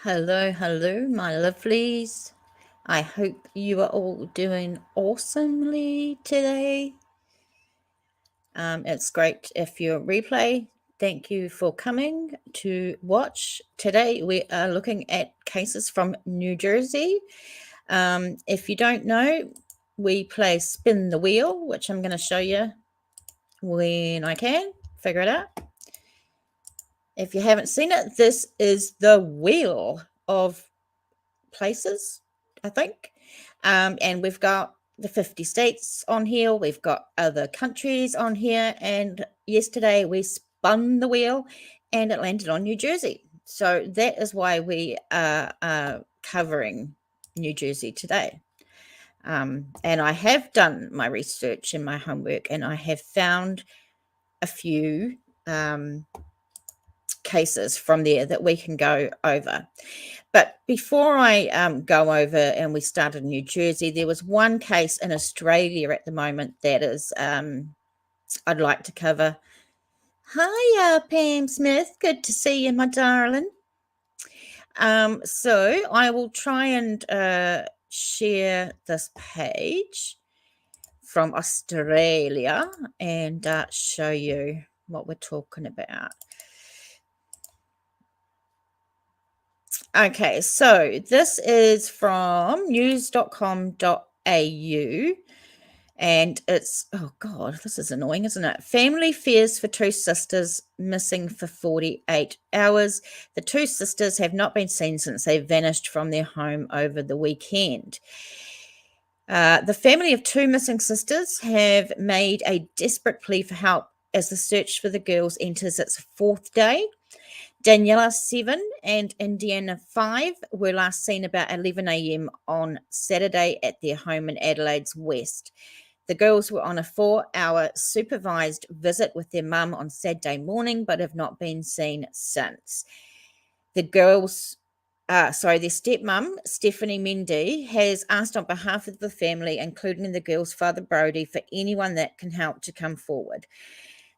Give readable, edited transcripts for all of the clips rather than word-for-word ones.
Hello, hello, my lovelies. I hope you are all doing awesomely today. It's great if you're replay. Thank you for coming to watch. Today we are looking at cases from New Jersey. If you don't know, we play Spin the Wheel, which I'm going to show you when I can figure it out. If you haven't seen it, this is the wheel of places, I think. And we've got the 50 states on here. We've got other countries on here. And yesterday we spun the wheel and it landed on New Jersey. So that is why we are covering New Jersey today. And I have done my research and my homework, and I have found a few cases from there that we can go over. But before I go over and we started in New Jersey, there was one case in Australia at the moment that is I'd like to cover. Hi, Pam Smith. Good to see you, my darling. So I will try and share this page from Australia and show you what we're talking about. Okay, so this is from news.com.au, and it's, oh God, this is annoying, isn't it? Family fears for two sisters missing for 48 hours. The two sisters have not been seen since they vanished from their home over the weekend. The family of two missing sisters have made a desperate plea for help as the search for the girls enters its fourth day. Danielle, 7, and Indiana, 5, were last seen about 11 a.m. on Saturday at their home in Adelaide's west. The girls were on a 4-hour supervised visit with their mum on Saturday morning, but have not been seen since. The girls, their stepmum, Stephanie Mendy, has asked on behalf of the family, including the girls' father, Brody, for anyone that can help to come forward.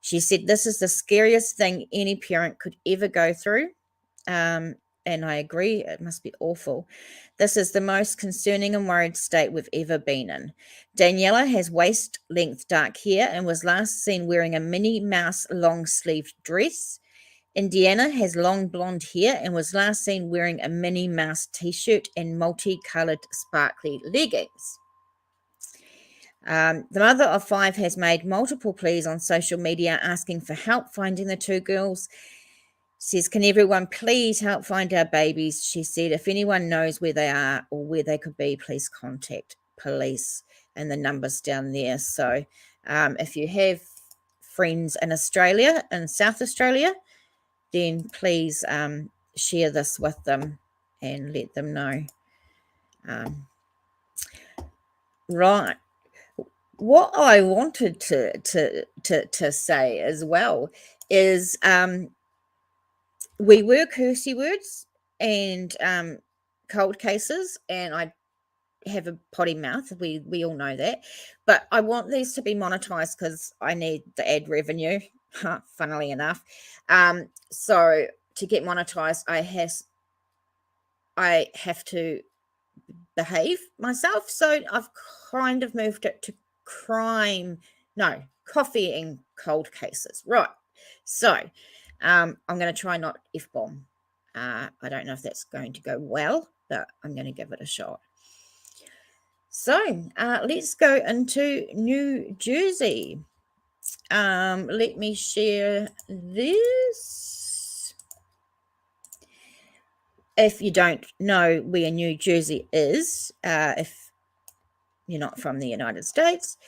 She said, "This is the scariest thing any parent could ever go through." And I agree, it must be awful. "This is the most concerning and worried state we've ever been in." Daniela has waist-length dark hair and was last seen wearing a Minnie Mouse long-sleeved dress. Indiana has long blonde hair and was last seen wearing a Minnie Mouse t-shirt and multicolored sparkly leggings. The mother of 5 has made multiple pleas on social media asking for help finding the two girls. Says, "Can everyone please help find our babies?" She said, "If anyone knows where they are or where they could be, please contact police," and the number's down there. So if you have friends in Australia, in South Australia, then please share this with them and let them know. Right. What I wanted to say as well is we were cursey words and cold cases, and I have a potty mouth. We all know that, but I want these to be monetized because I need the ad revenue. Funnily enough, so to get monetized, I have to behave myself. So I've kind of moved it to coffee and cold cases. Right. So I'm going to try not F-bomb. I don't know if that's going to go well, but I'm going to give it a shot. So let's go into New Jersey. Let me share this. If you don't know where New Jersey is, if you're not from the United States,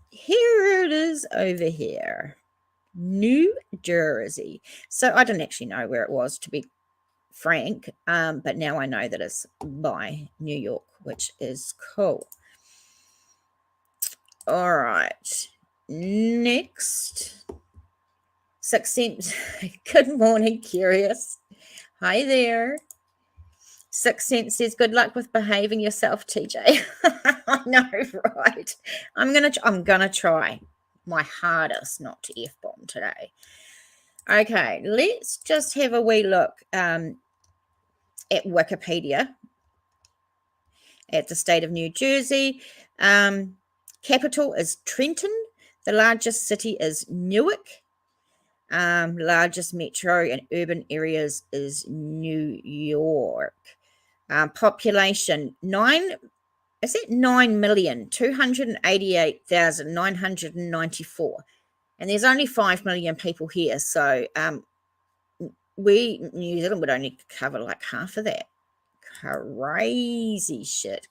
here it is over here, New Jersey. So I didn't actually know where it was, to be frank, but now I know that it's by New York, which is cool. All right, next. 6 cents. Good morning, Curious. Hi there. 6 cents says, "Good luck with behaving yourself, TJ." I know, right? I'm gonna try my hardest not to F-bomb today. Okay, let's just have a wee look. at Wikipedia, at the state of New Jersey. Capital is Trenton. The largest city is Newark. Largest metro and urban areas is New York. Population 9,288,994, and there's only 5 million people here. So New Zealand would only cover like half of that. Crazy shit.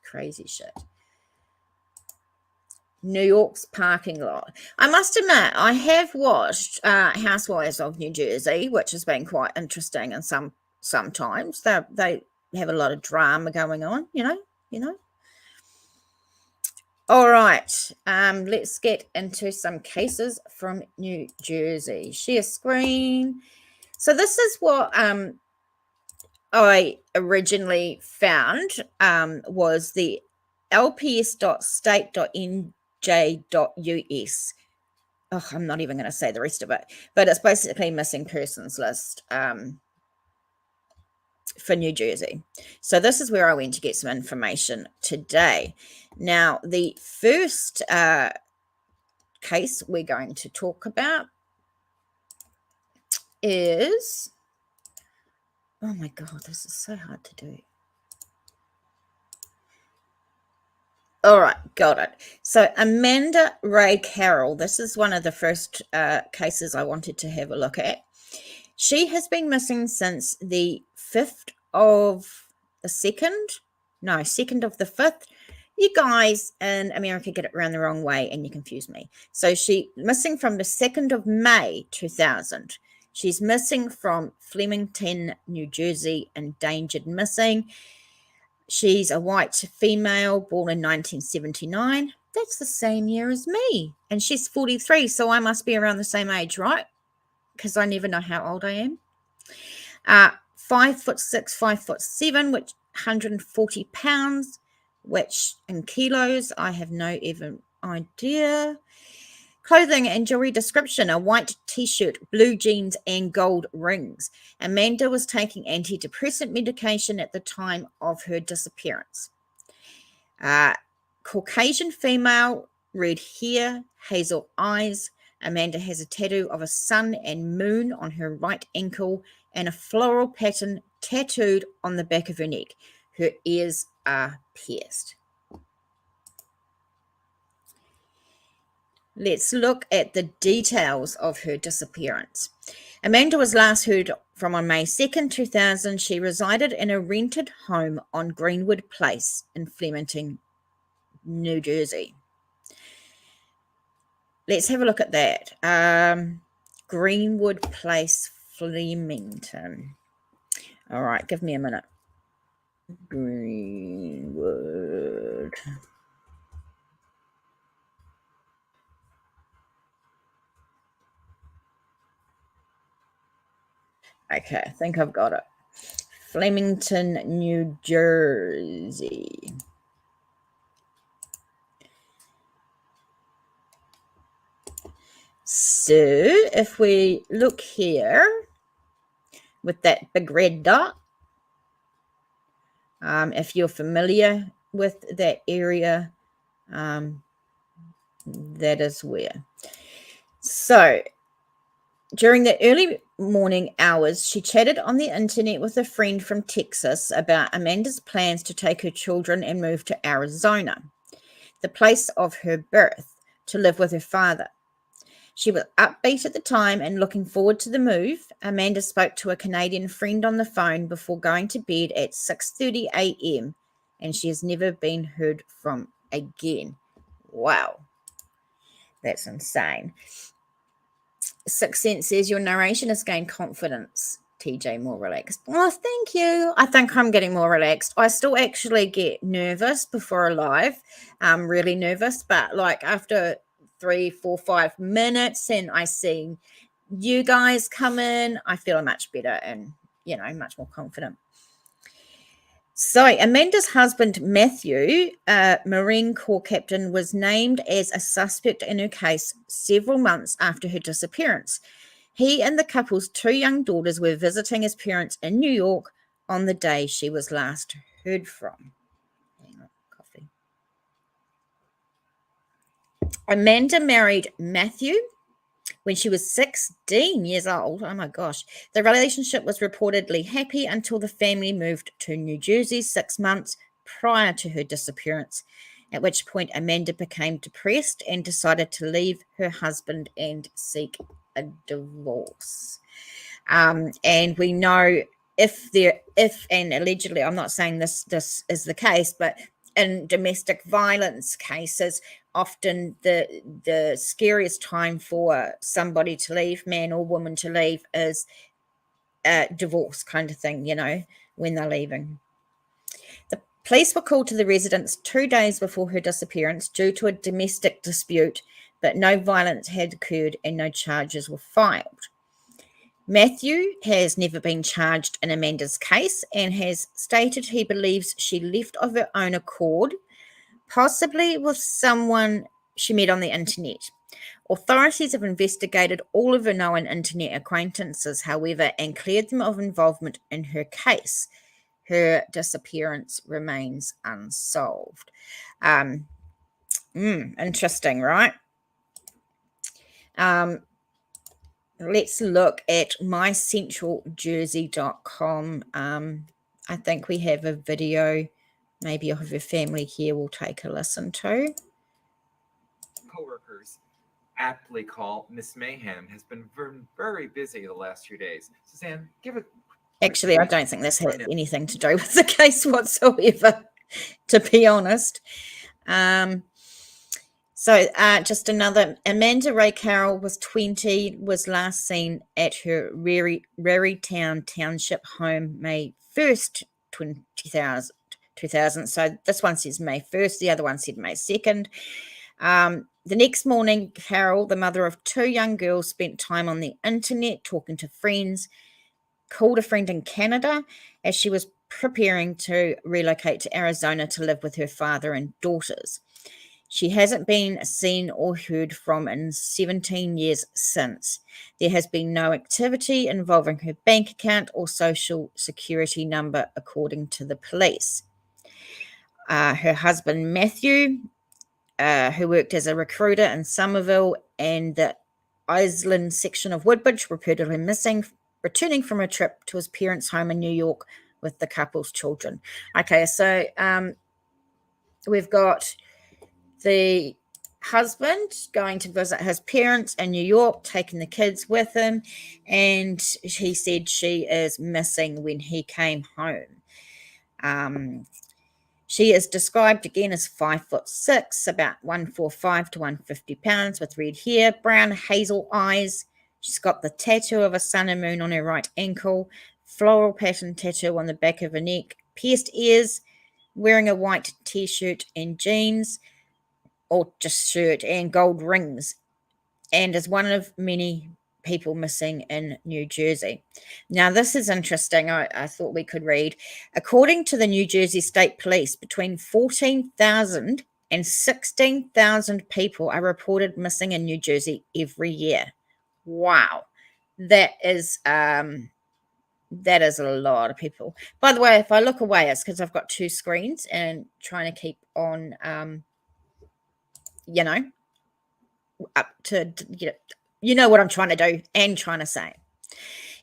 New York's parking lot. I must admit, I have watched Housewives of New Jersey, which has been quite interesting, and sometimes they have a lot of drama going on, you know. All right, let's get into some cases from New Jersey. Share screen. So this is what I originally found was the lps.state.nj.us. Oh, I'm not even going to say the rest of it, but it's basically missing persons list for New Jersey. So this is where I went to get some information today. Now, the first case we're going to talk about is, oh my God, this is so hard to do. All right, got it. So Amanda Ray Carroll, this is one of the first cases I wanted to have a look at. She has been missing since the 5th of the 2nd. No, 2nd of the 5th. You guys in America get it around the wrong way and you confuse me. So she missing from the 2nd of May 2000. She's missing from Flemington, New Jersey, endangered missing. She's a white female born in 1979. That's the same year as me. And she's 43, so I must be around the same age, right? Because I never know how old I am. 5'6", 5'7", which 140 pounds, which in kilos, I have no even idea. Clothing and jewelry description: a white t-shirt, blue jeans, and gold rings. Amanda was taking antidepressant medication at the time of her disappearance. Caucasian female, red hair, hazel eyes. Amanda has a tattoo of a sun and moon on her right ankle and a floral pattern tattooed on the back of her neck. Her ears are pierced. Let's look at the details of her disappearance. Amanda was last heard from on May 2nd, 2000. She resided in a rented home on Greenwood Place in Flemington, New Jersey. Let's have a look at that. Greenwood Place, Flemington. All right, give me a minute. Greenwood. Okay, I think I've got it. Flemington, New Jersey. So if we look here with that big red dot, if you're familiar with that area, that is where. So during the early morning hours, she chatted on the internet with a friend from Texas about Amanda's plans to take her children and move to Arizona, the place of her birth, to live with her father. She was upbeat at the time and looking forward to the move. Amanda spoke to a Canadian friend on the phone before going to bed at 6:30 a.m. and she has never been heard from again. Wow, that's insane. Sixth Sense says your narration has gained confidence. TJ, more relaxed. Oh, thank you. I think I'm getting more relaxed. I still actually get nervous before a live. I'm really nervous, but like after 3, 4, 5 minutes and I see you guys come in, I feel much better and, you know, much more confident. So Amanda's husband, Matthew, Marine Corps captain, was named as a suspect in her case several months after her disappearance. He and the couple's 2 young daughters were visiting his parents in New York on the day she was last heard from. Hang on, coffee. Amanda married Matthew when she was 16 years old. Oh my gosh. The relationship was reportedly happy until the family moved to New Jersey 6 months prior to her disappearance, at which point Amanda became depressed and decided to leave her husband and seek a divorce. And we know if and allegedly, I'm not saying this is the case, but in domestic violence cases, often the scariest time for somebody to leave, man or woman to leave, is a divorce kind of thing, when they're leaving. The police were called to the residence 2 days before her disappearance due to a domestic dispute, but no violence had occurred and no charges were filed. Matthew has never been charged in Amanda's case and has stated he believes she left of her own accord, possibly with someone she met on the internet. Authorities have investigated all of her known internet acquaintances, however, and cleared them of involvement in her case. Her disappearance remains unsolved. Interesting, right? Let's look at mycentraljersey.com. I think we have a video maybe of her family here we'll take a listen to. Co-workers aptly call Miss Mayhem has been very busy the last few days. Suzanne, give it. Actually, I don't think this has anything to do with the case whatsoever, to be honest. So just another, Amanda Ray Carroll was 20, was last seen at her Rarytown Township home May 1st, 2000. So this one says May 1st, the other one said May 2nd. The next morning, Carroll, the mother of 2 young girls, spent time on the internet talking to friends, called a friend in Canada as she was preparing to relocate to Arizona to live with her father and daughters. She hasn't been seen or heard from in 17 years since. There has been no activity involving her bank account or social security number, according to the police. Her husband, Matthew, who worked as a recruiter in Somerville and the Island section of Woodbridge, reportedly missing, returning from a trip to his parents' home in New York with the couple's children. Okay, so we've got the husband going to visit his parents in New York, taking the kids with him, and he said she is missing when he came home. She is described again as 5'6", about 145 to 150 pounds, with red hair, brown hazel eyes. She's got the tattoo of a sun and moon on her right ankle, floral pattern tattoo on the back of her neck, pierced ears, wearing a white t-shirt and jeans, or just shirt, and gold rings, and is one of many people missing in New Jersey. Now, this is interesting. I thought we could read. According to the New Jersey State Police, between 14,000 and 16,000 people are reported missing in New Jersey every year. Wow. That is a lot of people. By the way, if I look away, it's because I've got 2 screens and trying to keep on up to, what I'm trying to do and trying to say.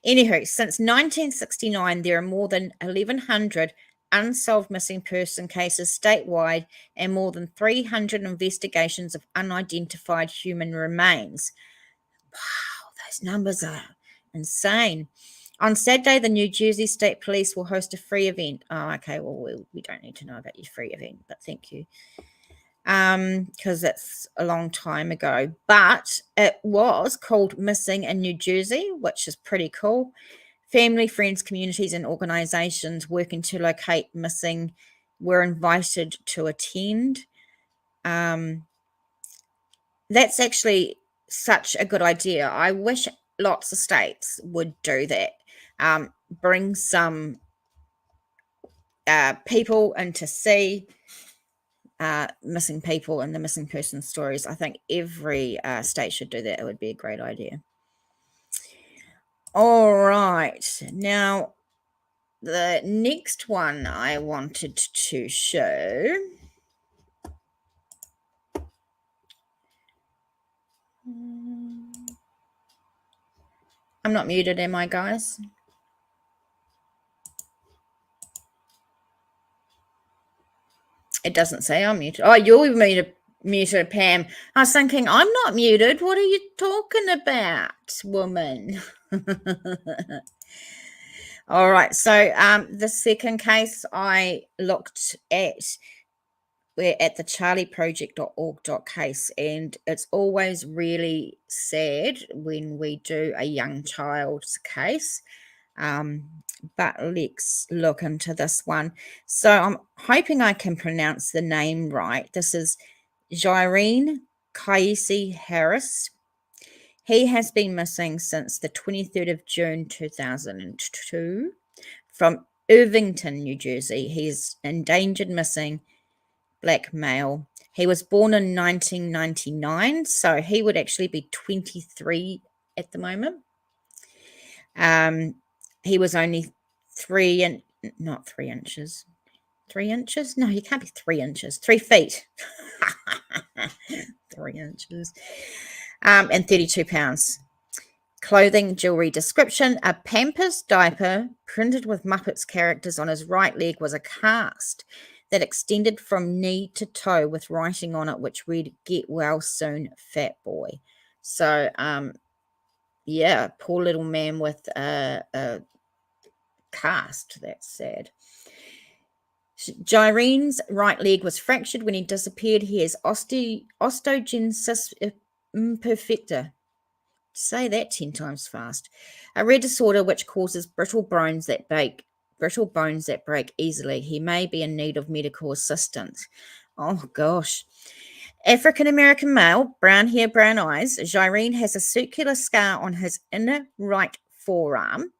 Anywho, since 1969, there are more than 1,100 unsolved missing person cases statewide and more than 300 investigations of unidentified human remains. Wow, those numbers are insane. On Saturday, the New Jersey State Police will host a free event. Oh, okay, well, we don't need to know about your free event, but thank you. Because it's a long time ago, but it was called Missing in New Jersey, which is pretty cool. Family, friends, communities, and organizations working to locate missing were invited to attend. That's actually such a good idea. I wish lots of states would do that. Bring some people in to see missing people and the missing person stories. I think every state should do that. It would be a great idea. All right. Now, the next one I wanted to show. I'm not muted, am I, guys? It doesn't say I'm muted. Oh, you're muted, Pam. I was thinking, I'm not muted. What are you talking about, woman? All right. So the second case I looked at, we're at the charlieproject.org.case, and it's always really sad when we do a young child's case. But let's look into this one. So I'm hoping I can pronounce the name right. This is Jiren Harris. He has been missing since the 23rd of June 2002 from Irvington, New Jersey. He's endangered missing black male. He was born in 1999, so he would actually be 23 at the moment. He was only 3 inches. 3 inches? No, he can't be 3 inches. 3 feet. 3 inches. And 32 pounds. Clothing, jewelry description. A Pampers diaper printed with Muppets characters on his right leg was a cast that extended from knee to toe with writing on it which read, "Get well soon, fat boy." So, yeah, poor little man with a cast. That's sad. Jiren's right leg was fractured when he disappeared. He has osteogenesis imperfecta. Say that 10 times fast. A rare disorder which causes brittle bones that break easily. He may be in need of medical assistance. Oh gosh. African American male, brown hair, brown eyes. Jiren has a circular scar on his inner right forearm,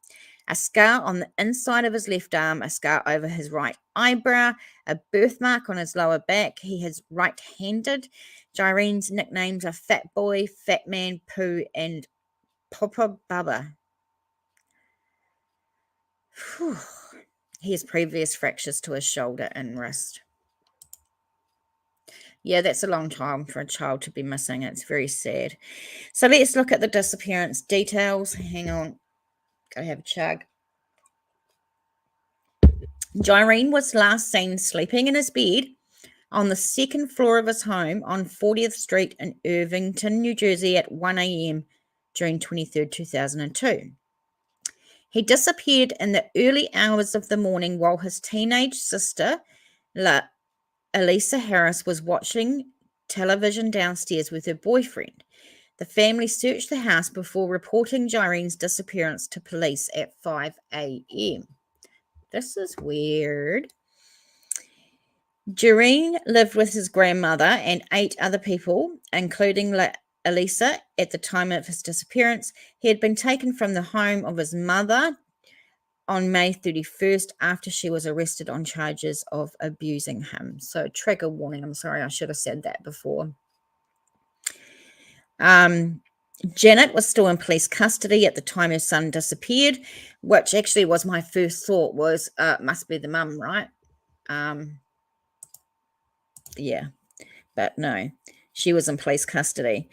a scar on the inside of his left arm, a scar over his right eyebrow, a birthmark on his lower back. He is right-handed. Jiren's nicknames are Fat Boy, Fat Man, Pooh, and Papa Bubba. Whew. He has previous fractures to his shoulder and wrist. Yeah, that's a long time for a child to be missing. It's very sad. So let's look at the disappearance details. Hang on. Gotta have a chug. Jiren was last seen sleeping in his bed on the second floor of his home on 40th Street in Irvington, New Jersey at 1 a.m. June 23rd, 2002. He disappeared in the early hours of the morning while his teenage sister, Elisa Harris, was watching television downstairs with her boyfriend. The family searched the house before reporting Jiren's disappearance to police at 5 a.m. This is weird. Jiren lived with his grandmother and 8 other people, including Elisa, at the time of his disappearance. He had been taken from the home of his mother on May 31st after she was arrested on charges of abusing him. So, trigger warning. I'm sorry, I should have said that before. Janet was still in police custody at the time her son disappeared, which actually was my first thought was, must be the mum, right? Yeah, but no, she was in police custody.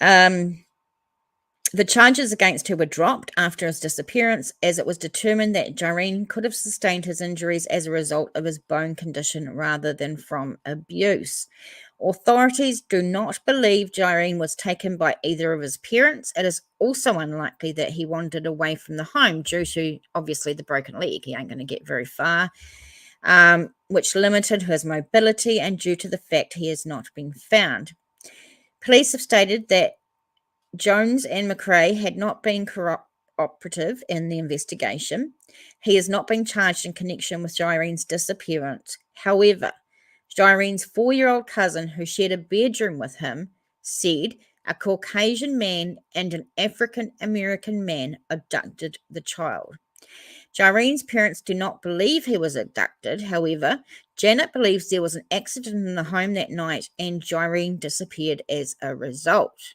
The charges against her were dropped after his disappearance, as it was determined that Jiren could have sustained his injuries as a result of his bone condition rather than from abuse. Authorities do not believe Jiren was taken by either of his parents. It is also unlikely that he wandered away from the home due to, obviously, the broken leg. He ain't going to get very far, which limited his mobility, and due to the fact he has not been found. Police have stated that Jones and McRae had not been cooperative in the investigation. He has not been charged in connection with Jiren's disappearance. However, Jiren's 4-year-old cousin, who shared a bedroom with him, said a Caucasian man and an African American man abducted the child. Jiren's parents do not believe he was abducted. However, Janet believes there was an accident in the home that night and Jiren disappeared as a result.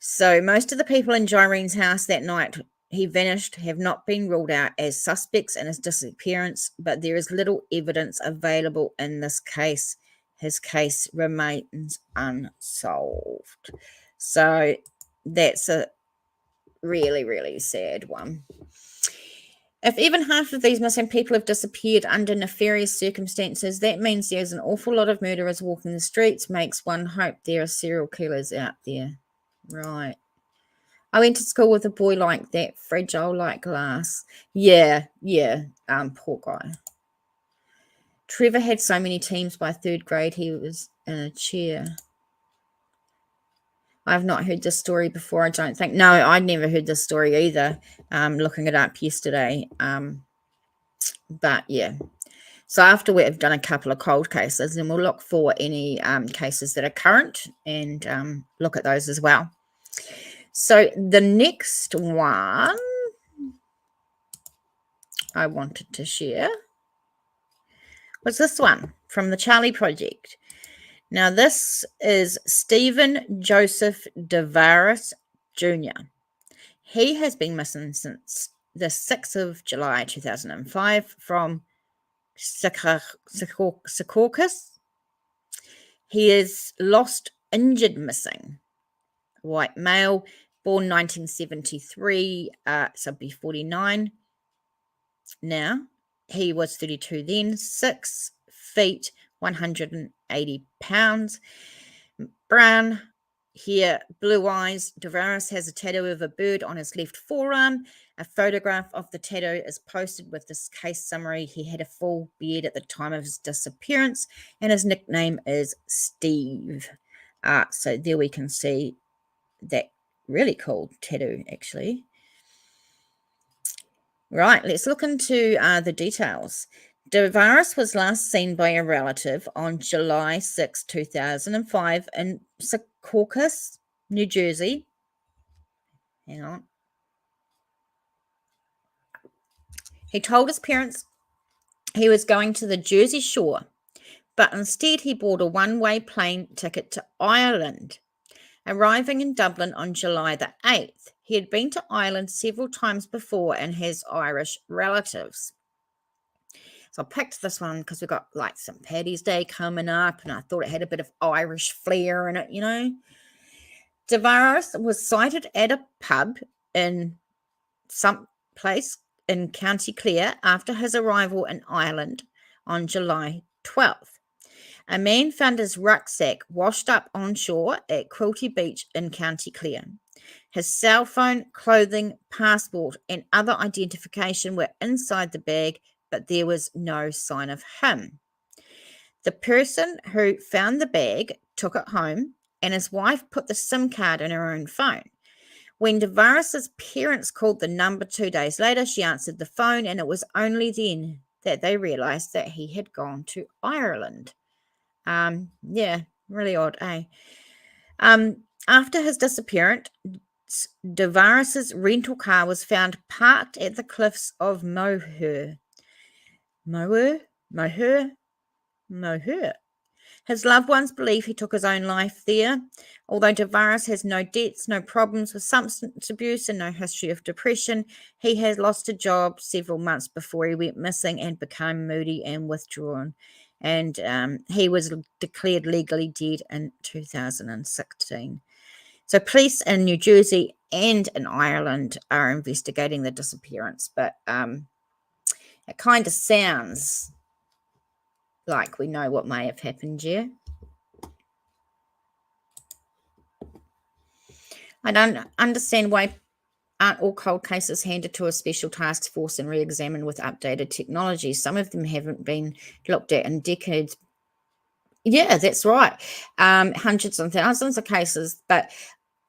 So most of the people in Jiren's house that night he vanished have not been ruled out as suspects in his disappearance, but there is little evidence available in this case. His case remains unsolved. So that's a really, really sad one. If even half of these missing people have disappeared under nefarious circumstances, that means there's an awful lot of murderers walking the streets. Makes one hope there are serial killers out there. Right. I went to school with a boy like that, fragile like glass. Yeah. Poor guy. Trevor had so many teams by 3rd grade, he was in a chair. I've not heard this story before, I don't think. No, I never heard this story either, looking it up yesterday. But, yeah. So after we've done a couple of cold cases, then we'll look for any cases that are current and look at those as well. So the next one I wanted to share was this one from the Charlie Project. Now, this is Stephen Joseph Davaris Jr. He has been missing since the 6th of July 2005 from Secaucus. He is lost, injured, missing. White male, born 1973, so be 49 now. He was 32 then, 6 feet, 180 pounds, brown hair, blue eyes. Davaris has a tattoo of a bird on his left forearm. A photograph of the tattoo is posted with this case summary. He had a full beard at the time of his disappearance, and his nickname is Steve. So there we can see that really cool tattoo, actually. Right, let's look into the details. Davaris was last seen by a relative on July 6, 2005 in Secaucus, New Jersey. Hang on. He told his parents he was going to the Jersey Shore, but instead he bought a one-way plane ticket to Ireland. Arriving in Dublin on July the 8th, he had been to Ireland several times before and has Irish relatives. So I picked this one because we've got like St. Paddy's Day coming up, and I thought it had a bit of Irish flair in it, you know. Davaris was sighted at a pub in some place in County Clare after his arrival in Ireland on July 12th. A man found his rucksack washed up on shore at Quilty Beach in County Clare. His cell phone, clothing, passport, and other identification were inside the bag, but there was no sign of him. The person who found the bag took it home, and his wife put the SIM card in her own phone. When Davaris's parents called the number 2 days later, she answered the phone, and it was only then that they realized that he had gone to Ireland. Yeah, really odd, eh? After his disappearance, Davaris's rental car was found parked at the cliffs of Moher. His loved ones believe he took his own life there. Although Davaris has no debts, no problems with substance abuse, and no history of depression, he has lost a job several months before he went missing and became moody and withdrawn. And he was declared legally dead in 2016. So police in New Jersey and in Ireland are investigating the disappearance, but it kind of sounds like we know what may have happened here. I don't understand why aren't all cold cases handed to a special task force and re-examined with updated technology. Some of them haven't been looked at in decades. Yeah, that's right. Hundreds and thousands of cases, but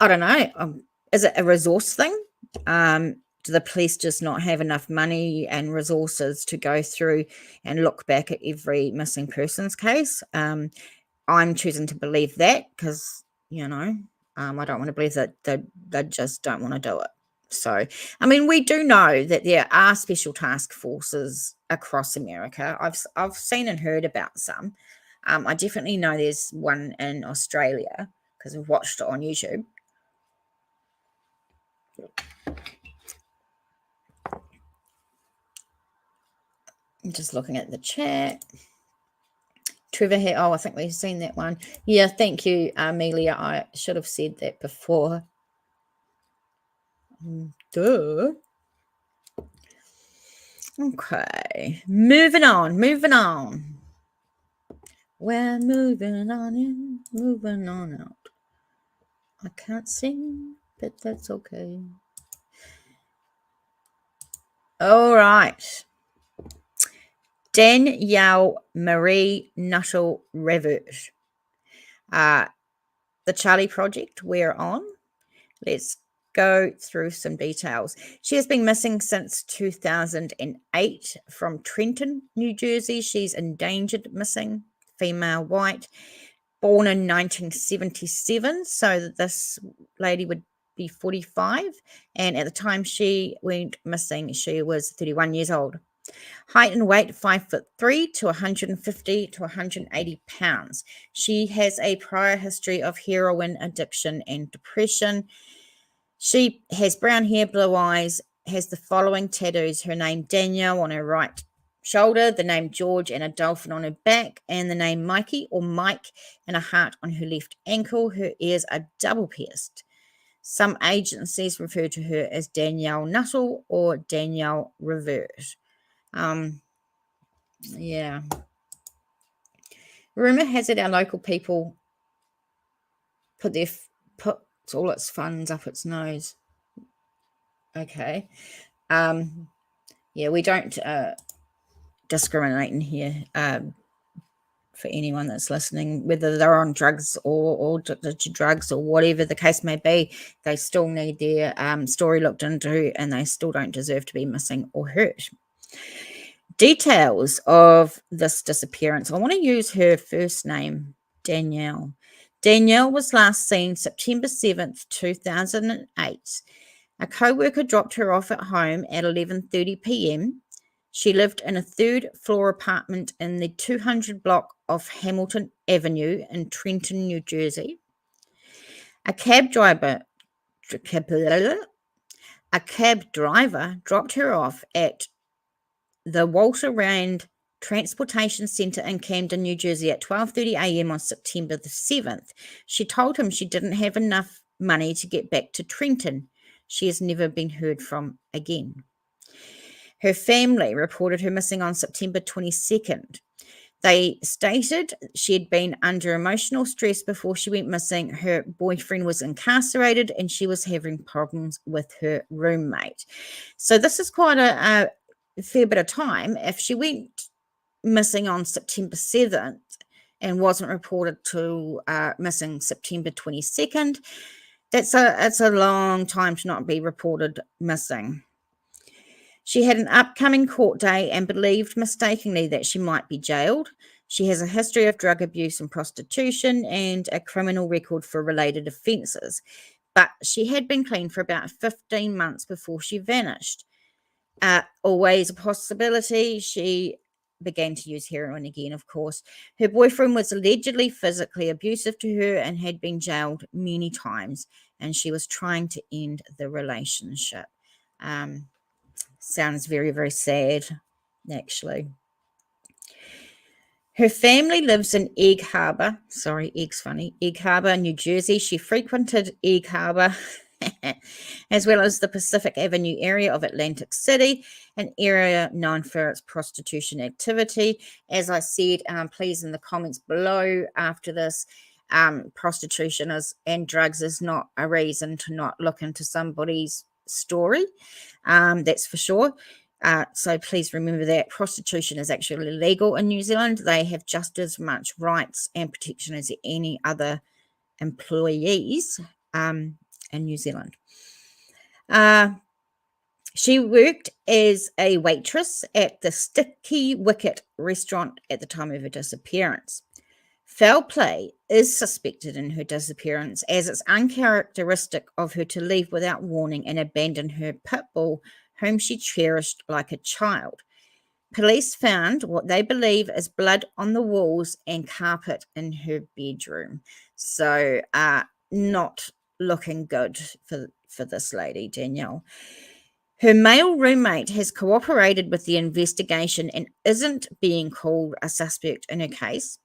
I don't know. Is it a resource thing? Do the police just not have enough money and resources to go through and look back at every missing persons case? I'm choosing to believe that because, you know, I don't want to believe that they just don't want to do it. So, I mean, we do know that there are special task forces across America. I've seen and heard about some. I definitely know there's one in Australia because we've watched it on YouTube. I'm just looking at the chat. Trevor here. Oh, I think we've seen that one. Yeah, thank you, Amelia. I should have said that before. Duh. Okay, moving on. We're moving on in, moving on out. I can't sing, but that's okay. All right. Danielle Marie Nuttall Revert. The Charlie Project we're on. Let's go through some details. She has been missing since 2008 from Trenton, New Jersey. She's endangered missing, female, white, born in 1977. So this lady would be 45. And at the time she went missing, she was 31 years old. Height and weight 5'3" to 150 to 180 pounds. She has a prior history of heroin addiction and depression. She has brown hair, blue eyes, has the following tattoos: her name Danielle on her right shoulder, the name George and a dolphin on her back, and the name Mikey or Mike and a heart on her left ankle. Her ears are double pierced. Some agencies refer to her as Danielle Nuttall or Danielle Revert. Yeah. Rumor has it our local people put all its funds up its nose. Okay. Yeah, we don't discriminate in here for anyone that's listening, whether they're on drugs or drugs or whatever the case may be. They still need their story looked into, and they still don't deserve to be missing or hurt. Details of this disappearance. I want to use her first name, Danielle. Danielle was last seen September 7th, 2008. A co-worker dropped her off at home at 11:30 p.m. She lived in a third-floor apartment in the 200 block of Hamilton Avenue in Trenton, New Jersey. A cab driver dropped her off at the Walter Rand Transportation Center in Camden, New Jersey at 12:30 a.m. on September the 7th. She told him she didn't have enough money to get back to Trenton. She has never been heard from again. Her family reported her missing on September 22nd. They stated she had been under emotional stress before she went missing. Her boyfriend was incarcerated and she was having problems with her roommate. So this is quite a fair bit of time. If she went missing on September 7th and wasn't reported to missing September 22nd, that's a long time to not be reported missing. She had an upcoming court day and believed mistakenly that she might be jailed. She has a history of drug abuse and prostitution and a criminal record for related offences. But she had been clean for about 15 months before she vanished. Always a possibility. She began to use heroin again, of course. Her boyfriend was allegedly physically abusive to her and had been jailed many times, and she was trying to end the relationship. Sounds very, very sad, actually. Her family lives in Egg Harbor. Sorry, Egg's funny. Egg Harbor, New Jersey. She frequented Egg Harbor as well as the Pacific Avenue area of Atlantic City, an area known for its prostitution activity. As I said, please in the comments below after this, prostitution and drugs is not a reason to not look into somebody's story. That's for sure. So please remember that prostitution is actually illegal in New Zealand. They have just as much rights and protection as any other employees in New Zealand. She worked as a waitress at the Sticky Wicket restaurant at the time of her disappearance. Foul play is suspected in her disappearance, as it's uncharacteristic of her to leave without warning and abandon her pit bull, whom she cherished like a child. Police found what they believe is blood on the walls and carpet in her bedroom. So not looking good for this lady, Danielle. Her male roommate has cooperated with the investigation and isn't being called a suspect in her case.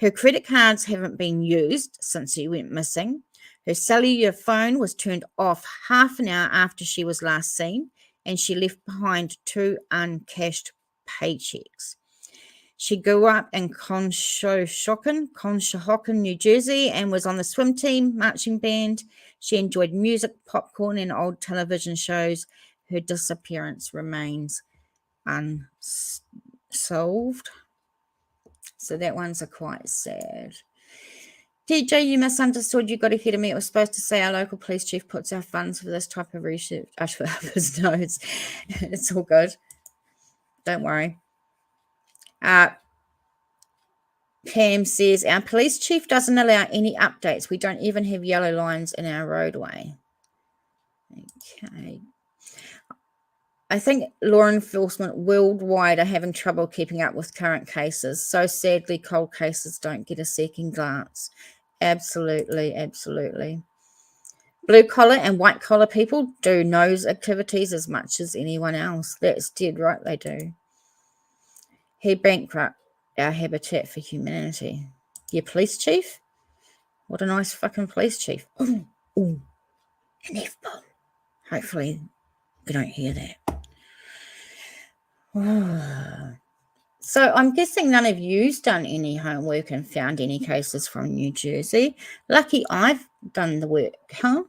Her credit cards haven't been used since she went missing. Her cellular phone was turned off half an hour after she was last seen, and she left behind 2 uncashed paychecks. She grew up in Conshohocken, New Jersey, and was on the swim team, marching band. She enjoyed music, popcorn, and old television shows. Her disappearance remains unsolved. So that one's quite sad. TJ, you misunderstood. You got ahead of me. It was supposed to say our local police chief puts our funds for this type of research. No, it's all good. Don't worry. Pam says, our police chief doesn't allow any updates. We don't even have yellow lines in our roadway. Okay. I think law enforcement worldwide are having trouble keeping up with current cases. So sadly, cold cases don't get a second glance. Absolutely, absolutely. Blue collar and white collar people do nose activities as much as anyone else. That's dead right, they do. He bankrupt our Habitat for Humanity. Your police chief? What a nice fucking police chief. Ooh, an F-bomb. Hopefully we don't hear that. So I'm guessing none of you's done any homework and found any cases from New Jersey. Lucky I've done the work, huh?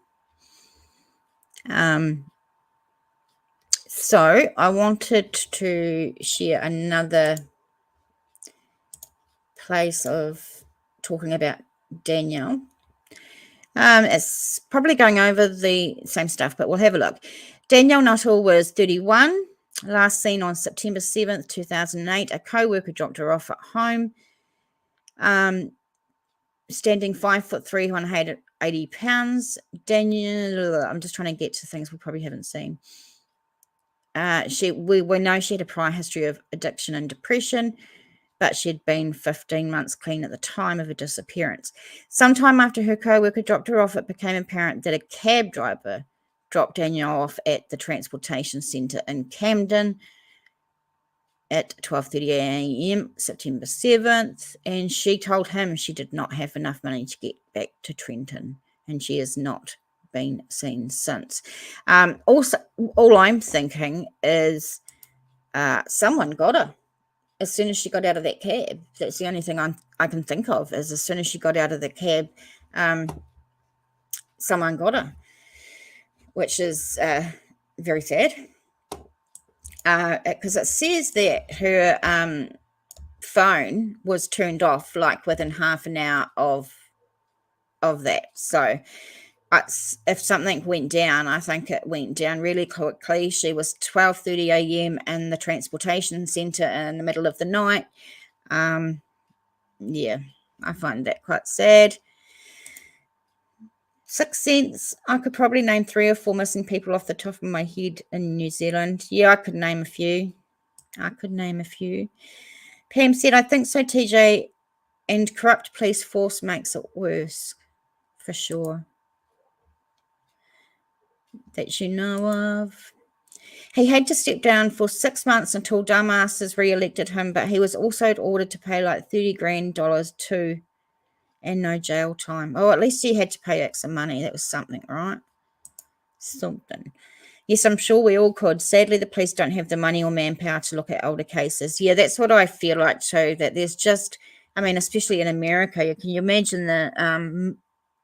So I wanted to share another place of talking about Danielle. It's probably going over the same stuff, but we'll have a look. Danielle Nute was 31, last seen on September 7th, 2008. A co-worker dropped her off at home. Standing 5'3", 180 pounds. Danielle, I'm just trying to get to things we probably haven't seen. We know she had a prior history of addiction and depression, but she'd been 15 months clean at the time of her disappearance. Sometime after her co-worker dropped her off, it became apparent that a cab driver dropped Danielle off at the transportation centre in Camden at 12:30 a.m. September 7th, and she told him she did not have enough money to get back to Trenton, and she has not been seen since. Also, all I'm thinking is someone got her as soon as she got out of that cab. That's the only thing I can think of, is as soon as she got out of the cab, someone got her, which is very sad. Because it says that her phone was turned off like within half an hour of that. So if something went down, I think it went down really quickly. She was 12:30 a.m. in the transportation centre in the middle of the night. Yeah, I find that quite sad. Sixth Sense, I could probably name 3 or 4 missing people off the top of my head in New Zealand. Yeah, I could name a few. Pam said, I think so, TJ, and corrupt police force makes it worse, for sure. That you know of. He had to step down for 6 months until dumbasses re-elected him, but he was also ordered to pay like $30,000 too, and no jail time. Oh, at least he had to pay back some money. That was something, right? Something. Yes, I'm sure we all could. Sadly, the police don't have the money or manpower to look at older cases. Yeah, that's what I feel like too, that there's just, I mean, especially in America, can you imagine the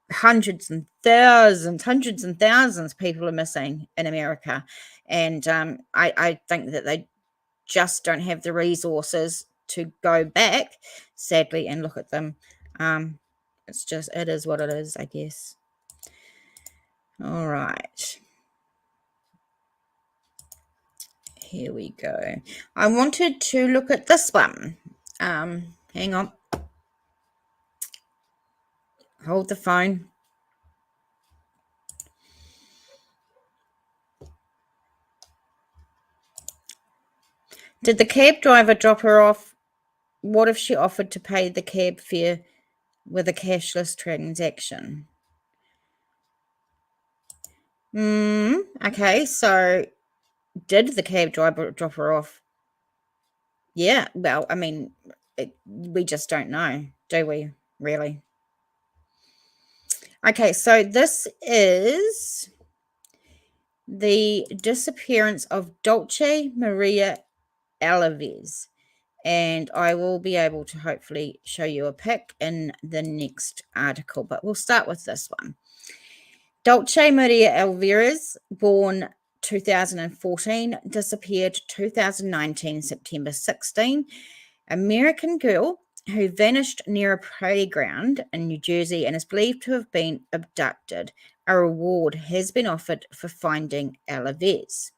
hundreds and thousands people are missing in America. And I think that they just don't have the resources to go back, sadly, and look at them. It is what it is, I guess. All right. Here we go. I wanted to look at this one. Hang on. Hold the phone. Did the cab driver drop her off? What if she offered to pay the cab fare with a cashless transaction? Okay, so did the cab driver drop her off? Yeah, well, I mean, we just don't know, do we, really? Okay, so this is the disappearance of Dolce Maria Alaves. And I will be able to hopefully show you a pic in the next article, but we'll start with this one. Dulce Maria Alvarez, born 2014, disappeared 2019, September 16. American girl who vanished near a playground in New Jersey and is believed to have been abducted. A reward has been offered for finding Alvarez.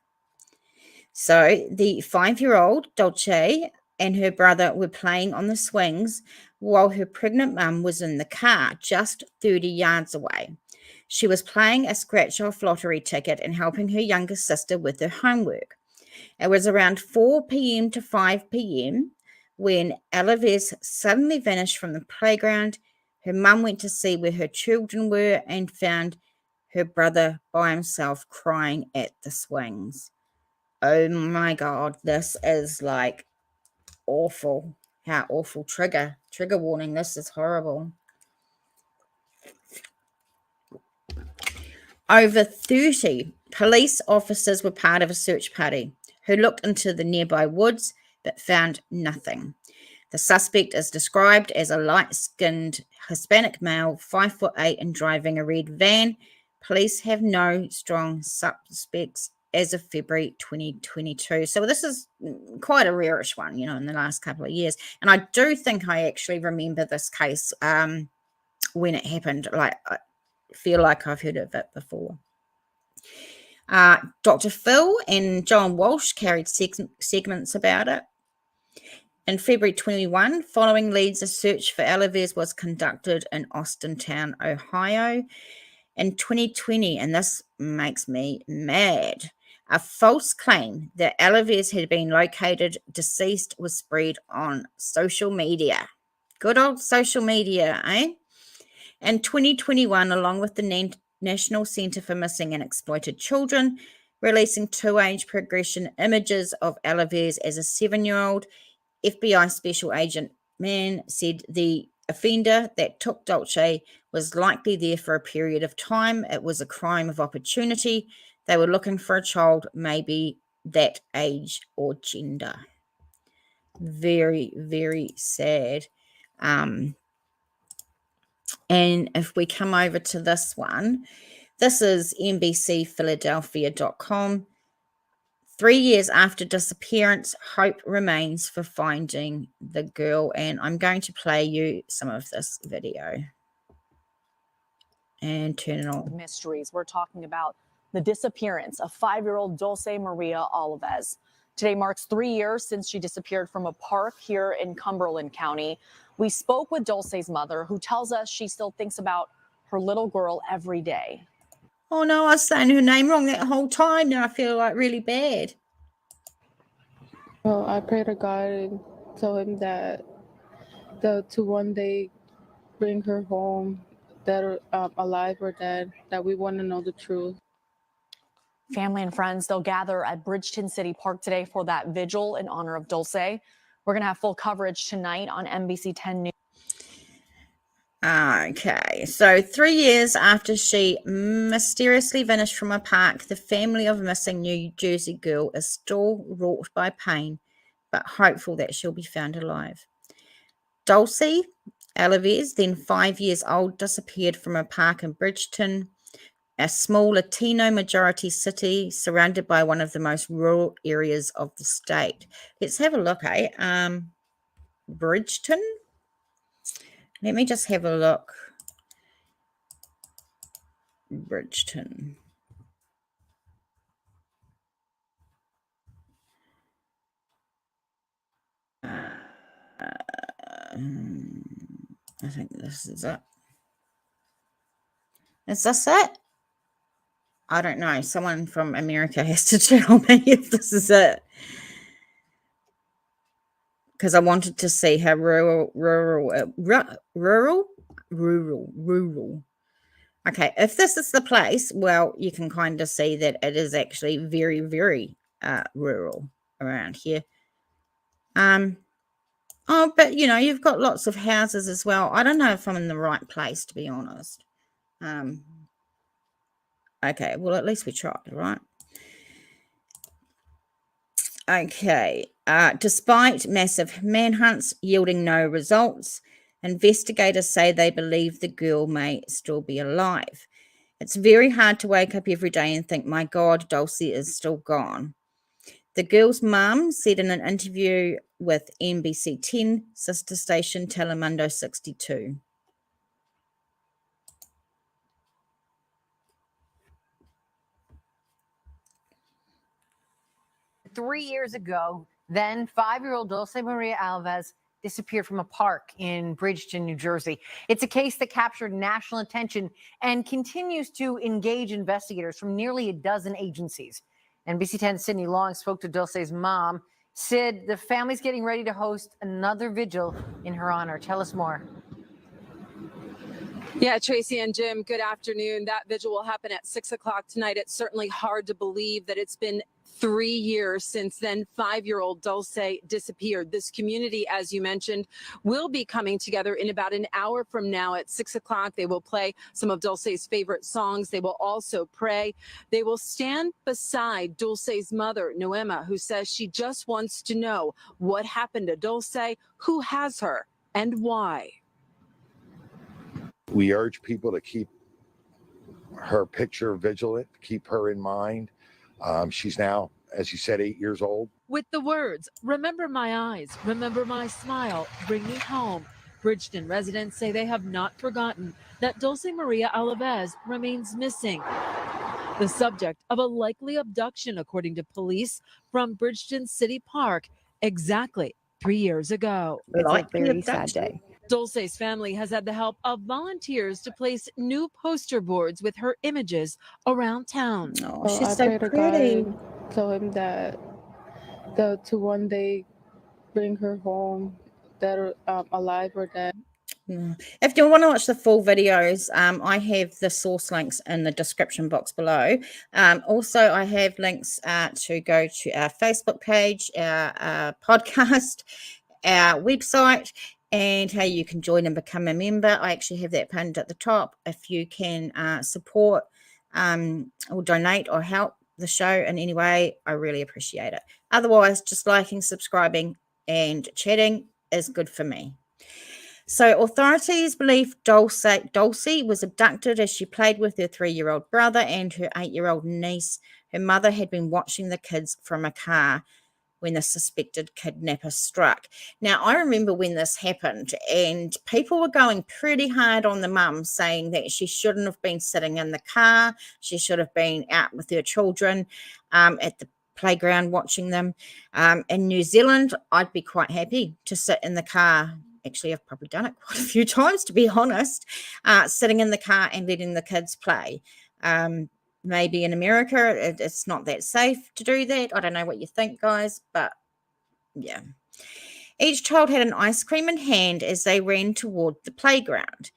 So the 5-year-old Dolce and her brother were playing on the swings while her pregnant mum was in the car just 30 yards away. She was playing a scratch-off lottery ticket and helping her younger sister with her homework. It was around 4 p.m. to 5 p.m. when Alaves suddenly vanished from the playground. Her mum went to see where her children were and found her brother by himself crying at the swings. Oh my God, this is like awful. How awful. Trigger warning. This is horrible. Over 30 police officers were part of a search party who looked into the nearby woods but found nothing. The suspect is described as a light-skinned Hispanic male, 5'8", and driving a red van. Police have no strong suspects as of February 2022. So this is quite a rarish one, in the last couple of years. And I do think I actually remember this case when it happened. Like, I feel like I've heard of it before. Dr. Phil and John Walsh carried segments about it. In February 21, following leads, a search for Alaves was conducted in Austintown, Ohio. In 2020, and this makes me mad, a false claim that Alaves had been located deceased was spread on social media. Good old social media, eh? In 2021, along with the National Center for Missing and Exploited Children, releasing 2 age progression images of Alaves as a 7-year-old, FBI Special Agent Mann said the offender that took Dolce was likely there for a period of time. It was a crime of opportunity. They were looking for a child, maybe that age or gender. Very, very sad. And if we come over to this one, this is NBCPhiladelphia.com. 3 years after disappearance, hope remains for finding the girl. And I'm going to play you some of this video. And turn it on. Mysteries. We're talking about the disappearance of 5-year-old Dulce Maria Alaves. Today marks 3 years since she disappeared from a park here in Cumberland County. We spoke with Dulce's mother, who tells us she still thinks about her little girl every day. Oh no, I was saying her name wrong that whole time. Now I feel like really bad. Well, I pray to God and tell him that to one day bring her home, dead or alive or dead, that we want to know the truth. Family and friends, they'll gather at Bridgeton City Park today for that vigil in honor of Dulce. We're going to have full coverage tonight on NBC 10 News. Okay, so 3 years after she mysteriously vanished from a park, the family of a missing New Jersey girl is still wrought by pain, but hopeful that she'll be found alive. Dulce Alaves, then 5 years old, disappeared from a park in Bridgeton, a small Latino-majority city surrounded by one of the most rural areas of the state. Let's have a look, Bridgeton? Let me just have a look. Bridgeton. I think this is it. Is this it? I don't know. Someone from America has to tell me if this is it. Because I wanted to see how rural. Okay, if this is the place, well, you can kind of see that it is actually very, very rural around here. Oh, but you've got lots of houses as well. I don't know if I'm in the right place, to be honest. Okay, well, at least we tried, right? Okay. Despite massive manhunts yielding no results, investigators say they believe the girl may still be alive. It's very hard to wake up every day and think, my God, Dulce is still gone. The girl's mum said in an interview with NBC 10 sister station Telemundo 62. Three years ago, then 5-year-old Dulce Maria Alves disappeared from a park in Bridgeton, New Jersey. It's a case that captured national attention and continues to engage investigators from nearly a dozen agencies. NBC 10's Sydney Long spoke to Dulce's mom. Sid, the family's getting ready to host another vigil in her honor. Tell us more. Yeah, Tracy and Jim, good afternoon. That vigil will happen at 6 o'clock tonight. It's certainly hard to believe that it's been 3 years since then 5-year-old Dulce disappeared. This community, as you mentioned, will be coming together in about an hour from now at 6 o'clock. They will play some of Dulce's favorite songs. They will also pray. They will stand beside Dulce's mother, Noema, who says she just wants to know what happened to Dulce, who has her, and why. We urge people to keep her picture vigilant, keep her in mind. She's now, as you said, 8 years old. With the words, remember my eyes, remember my smile, bring me home, Bridgeton residents say they have not forgotten that Dulce Maria Alves remains missing. The subject of a likely abduction, according to police, from Bridgeton City Park exactly 3 years ago. It's a very sad day. Dulce's family has had the help of volunteers to place new poster boards with her images around town. Oh, So she's I so pray to pretty. God, tell him that to one day bring her home, that alive or dead. If you want to watch the full videos, I have the source links in the description box below. Also, I have links to go to our Facebook page, our podcast, our website, and how you can join and become a member. I actually have that pinned at the top. If you can support or donate or help the show in any way, I really appreciate it. Otherwise, just liking, subscribing, and chatting is good for me. So authorities believe Dulce was abducted as she played with her 3-year-old brother and her 8-year-old niece. Her mother had been watching the kids from a car when the suspected kidnapper struck. Now, I remember when this happened, and people were going pretty hard on the mum, saying that she shouldn't have been sitting in the car. She should have been out with her children at the playground watching them. In New Zealand, I'd be quite happy to sit in the car. Actually, I've probably done it quite a few times, to be honest, sitting in the car and letting the kids play. Maybe in America, it's not that safe to do that. I don't know what you think, guys, but yeah. Each child had an ice cream in hand as they ran toward the playground.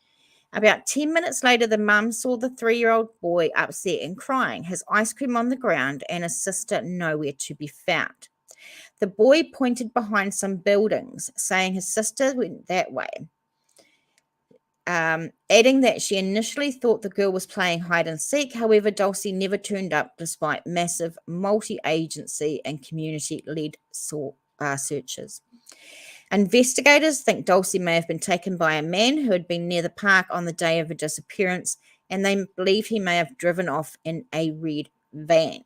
About 10 minutes later, the mum saw the 3-year-old boy upset and crying, his ice cream on the ground and his sister nowhere to be found. The boy pointed behind some buildings, saying his sister went that way. Adding that she initially thought the girl was playing hide and seek. However, Dulce never turned up despite massive multi-agency and community-led searches. Investigators think Dulce may have been taken by a man who had been near the park on the day of her disappearance, and they believe he may have driven off in a red van.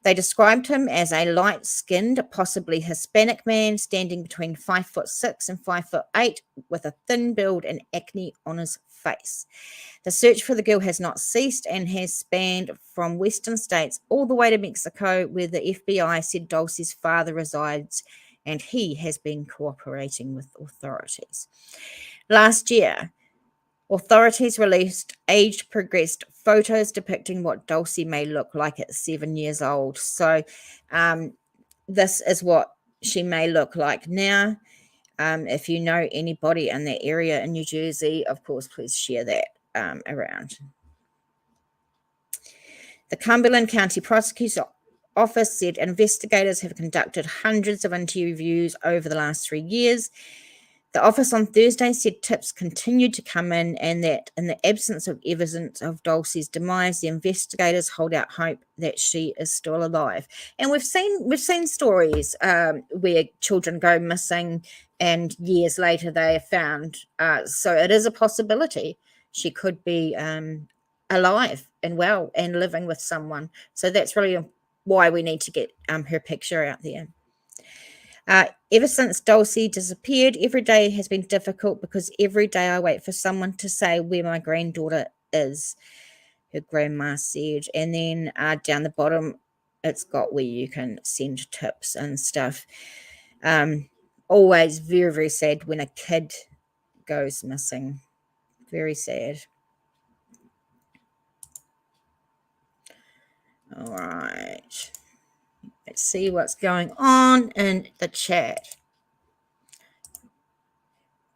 They described him as a light-skinned, possibly Hispanic man, standing between 5'6" and 5'8", with a thin build and acne on his face. The search for the girl has not ceased and has spanned from western states all the way to Mexico, where the FBI said Dulce's father resides, and he has been cooperating with authorities. Last year, authorities released age-progressed photos depicting what Dulce may look like at 7 years old. So this is what she may look like now. If you know anybody in that area in New Jersey, of course, please share that around. The Cumberland County Prosecutor's office said investigators have conducted hundreds of interviews over the last 3 years. The office on Thursday said tips continued to come in and that in the absence of evidence of Dulce's demise, the investigators hold out hope that she is still alive. And we've seen stories where children go missing and years later they are found. So it is a possibility she could be alive and well and living with someone. So that's really why we need to get her picture out there. Ever since Dolce disappeared, every day has been difficult because every day I wait for someone to say where my granddaughter is, her grandma said. And then down the bottom, it's got where you can send tips and stuff. Always very, very sad when a kid goes missing. Very sad. All right. Let's see what's going on in the chat.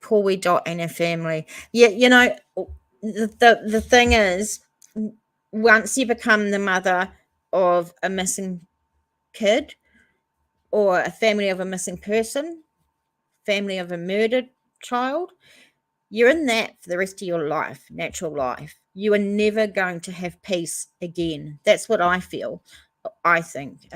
Corey Dot and her family. Yeah, you know, the thing is, once you become the mother of a missing kid or a family of a missing person, family of a murdered child, you're in that for the rest of your life, natural life. You are never going to have peace again. That's what I feel. I think.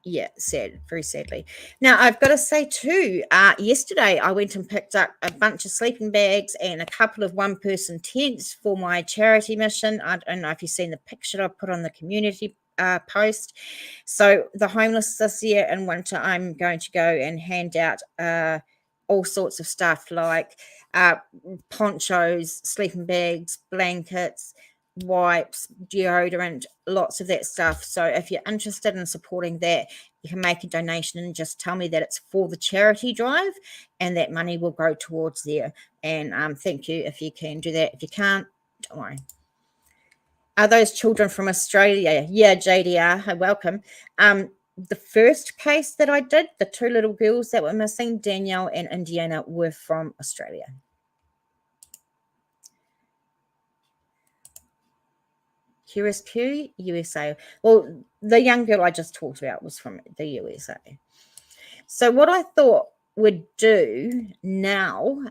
Yeah, sad, very sadly. Now, I've got to say too, yesterday I went and picked up a bunch of sleeping bags and a couple of one-person tents for my charity mission. I don't know if you've seen the picture I put on the community post. So the homeless this year in winter, I'm going to go and hand out all sorts of stuff like ponchos, sleeping bags, blankets, wipes, deodorant, lots of that stuff. So if you're interested in supporting that, you can make a donation and just tell me that it's for the charity drive and that money will go towards there. And thank you if you can do that. If you can't, don't worry. Are those children from Australia? Yeah, JDR, hi, welcome. The first case that I did, the two little girls that were missing, Danielle and Indiana, were from Australia. QSQ, USA. Well, the young girl I just talked about was from the USA. So what I thought we'd do now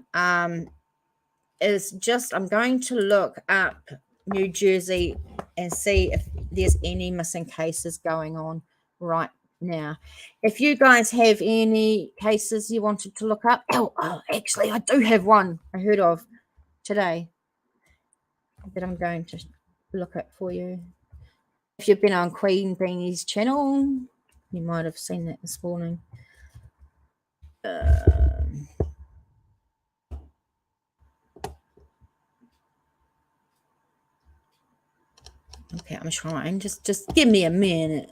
is just, I'm going to look up New Jersey and see if there's any missing cases going on right now. If you guys have any cases you wanted to look up, actually, I do have one I heard of today that I'm going to look at for you. If you've been on Queen Beanie's channel, you might have seen that this morning. Okay, I'm trying. Just give me a minute.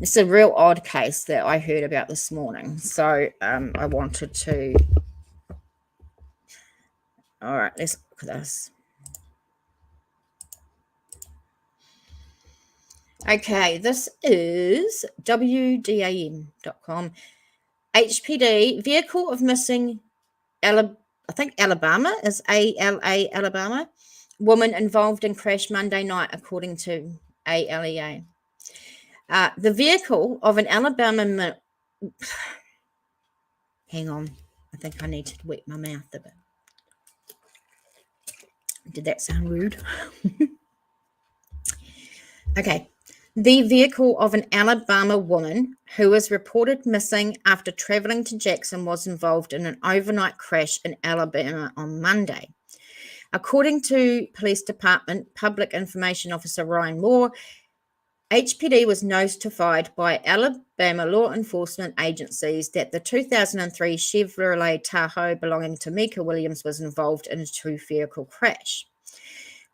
It's a real odd case that I heard about this morning. So I wanted to. All right, let's look at this. Okay, this is WDAM.com. HPD, vehicle of missing, I think Alabama is ALA, Alabama. Woman involved in crash Monday night, according to ALEA. The vehicle of an Alabama... Hang on. I think I need to wet my mouth a bit. Did that sound rude? Okay. The vehicle of an Alabama woman who was reported missing after traveling to Jackson was involved in an overnight crash in Alabama on Monday. According to Police Department Public Information Officer Ryan Moore, HPD was notified by Alabama law enforcement agencies that the 2003 Chevrolet Tahoe belonging to Mika Williams was involved in a two-vehicle crash.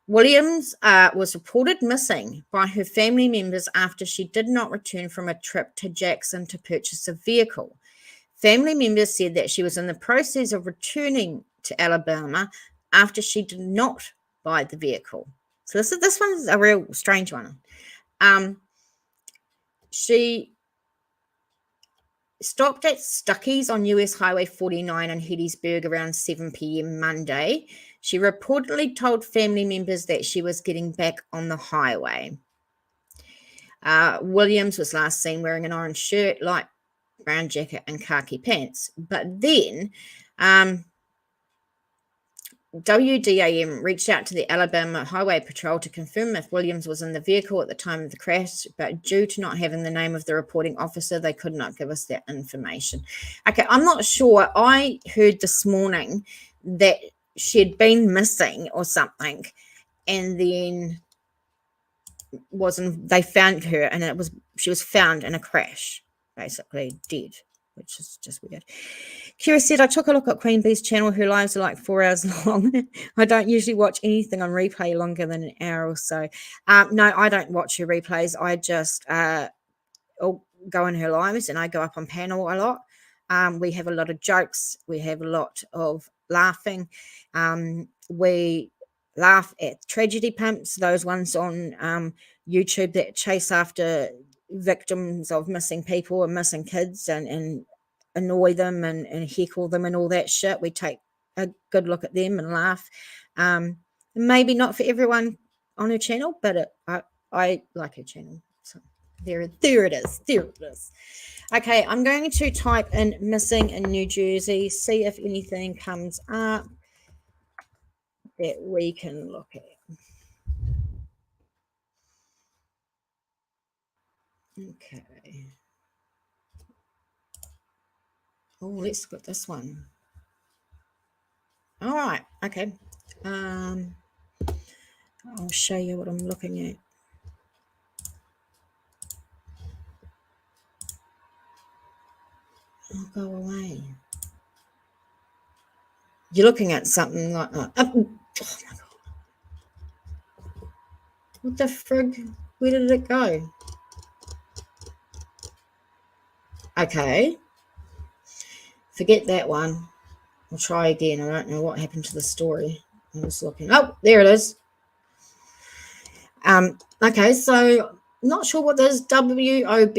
Williams was reported missing by her family members after she did not return from a trip to Jackson to purchase a vehicle. Family members said that she was in the process of returning to Alabama after she did not buy the vehicle. So this one's a real strange one. She stopped at Stuckey's on US Highway 49 in Gettysburg around 7 p.m. Monday. She reportedly told family members that she was getting back on the highway. Williams was last seen wearing an orange shirt, light brown jacket, and khaki pants. But then WDAM reached out to the Alabama Highway Patrol to confirm if Williams was in the vehicle at the time of the crash, but due to not having the name of the reporting officer, they could not give us that information. Okay, I'm not sure. I heard this morning that she'd been missing or something, and then they found her, and she was found in a crash, basically dead, which is just weird. Kira said, I took a look at Queen Bee's channel. Her lives are like 4 hours long. I don't usually watch anything on replay longer than an hour or so. No, I don't watch her replays. I just go in her lives, and I go up on panel a lot. We have a lot of jokes. We have a lot of laughing. We laugh at tragedy pimps, those ones on YouTube that chase after victims of missing people and missing kids and annoy them and heckle them and all that shit. We take a good look at them and laugh. Maybe not for everyone on her channel, but I like her channel. So there it is. Okay, I'm going to type in missing in New Jersey, see if anything comes up that we can look at. Okay. Oh, let's look at this one. All right. Okay. I'll show you what I'm looking at. I'll go away. You're looking at something like that. Oh my God. What the frig? Where did it go? Okay. Forget that one. I'll try again. I don't know what happened to the story. I was looking. Oh, there it is. Okay, so not sure what this is. WOBM.com.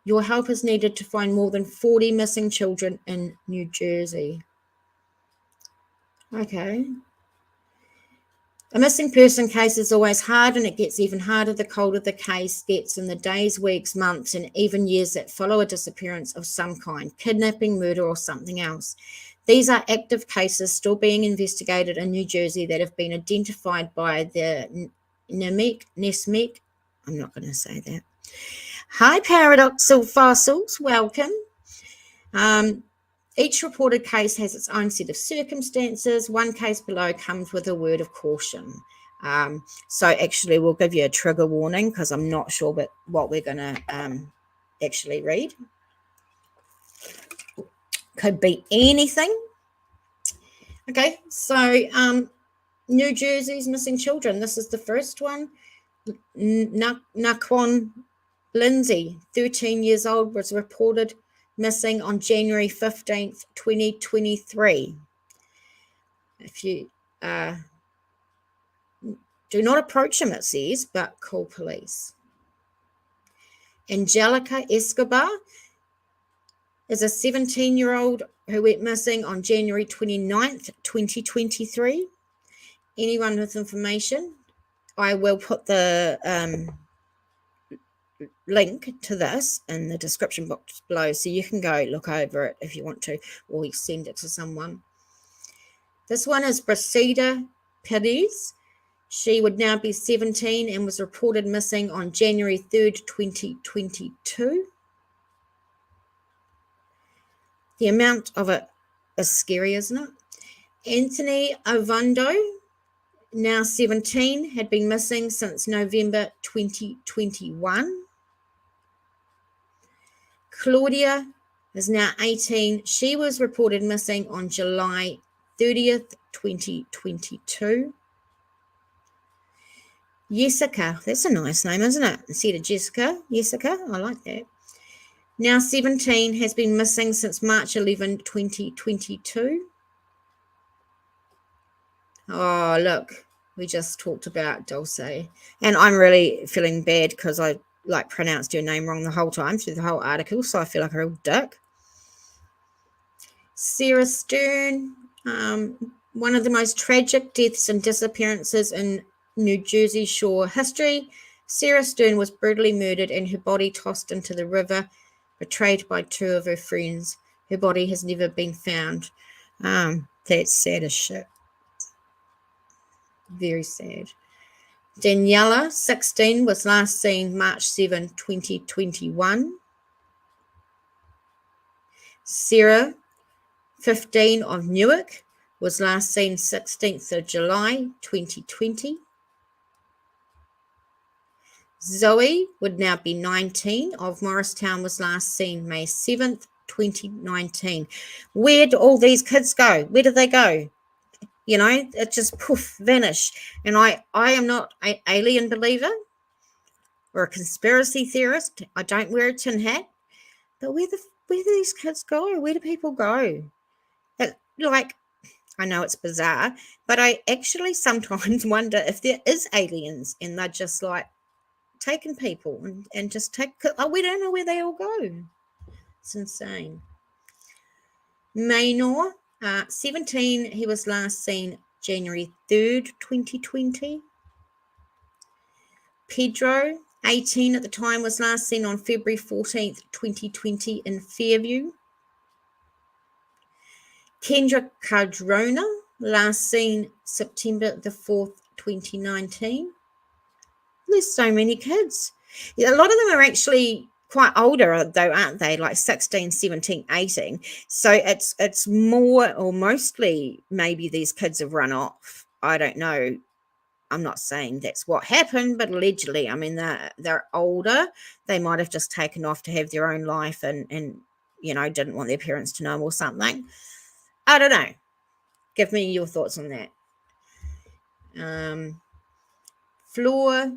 Your help is needed to find more than 40 missing children in New Jersey. Okay. A missing person case is always hard, and it gets even harder the colder the case gets in the days, weeks, months, and even years that follow a disappearance of some kind, kidnapping, murder, or something else. These are active cases still being investigated in New Jersey that have been identified by the NESMEC. I'm not going to say that. Hi, Paradoxal Fossils. Welcome. Each reported case has its own set of circumstances. One case below comes with a word of caution. So actually we'll give you a trigger warning because I'm not sure what we're going to actually read. Could be anything. Okay, so New Jersey's missing children. This is the first one. Naquan Lindsay, 13 years old, was reported missing on January 15th, 2023. If you do not approach him, it says, but call police. Angelica Escobar is a 17-year-old who went missing on January 29th, 2023. Anyone with information, I will put the link to this in the description box below, so you can go look over it if you want to, or you send it to someone. This one is Brasida Perez. She would now be 17 and was reported missing on January 3rd, 2022. The amount of it is scary, isn't it? Anthony Ovando, now 17, had been missing since November 2021. Claudia is now 18. She was reported missing on July 30th, 2022. Jessica, that's a nice name, isn't it? Instead of Jessica, Jessica, I like that. Now 17, has been missing since March 11, 2022. Oh, look, we just talked about Dulce. And I'm really feeling bad because I like pronounced her name wrong the whole time through the whole article, so I feel like a real dick. Sarah Stern, one of the most tragic deaths and disappearances in New Jersey Shore history. Sarah Stern was brutally murdered and her body tossed into the river, betrayed by 2 of her friends. Her body has never been found. That's sad as shit. Very sad. Daniela, 16, was last seen March 7, 2021. Sarah, 15, of Newark, was last seen 16th of July, 2020. Zoe would now be 19, of Morristown, was last seen May 7th, 2019. Where do all these kids go? Where do they go? You know, it just poof, vanish. And I am not an alien believer or a conspiracy theorist. I don't wear a tin hat. But where do these kids go? Where do people go? Like, I know it's bizarre, but I actually sometimes wonder if there is aliens and they're just like taking people and just we don't know where they all go. It's insane. Maynor, 17, he was last seen January 3rd, 2020. Pedro, 18 at the time, was last seen on February 14th, 2020 in Fairview. Kendra Cardrona, last seen September the 4th, 2019. There's so many kids. A lot of them are actually quite older, though, aren't they? Like 16, 17, 18. So it's more or mostly maybe these kids have run off. I don't know. I'm not saying that's what happened, but allegedly, I mean, they're older. They might have just taken off to have their own life and you know, didn't want their parents to know or something. I don't know. Give me your thoughts on that. Floor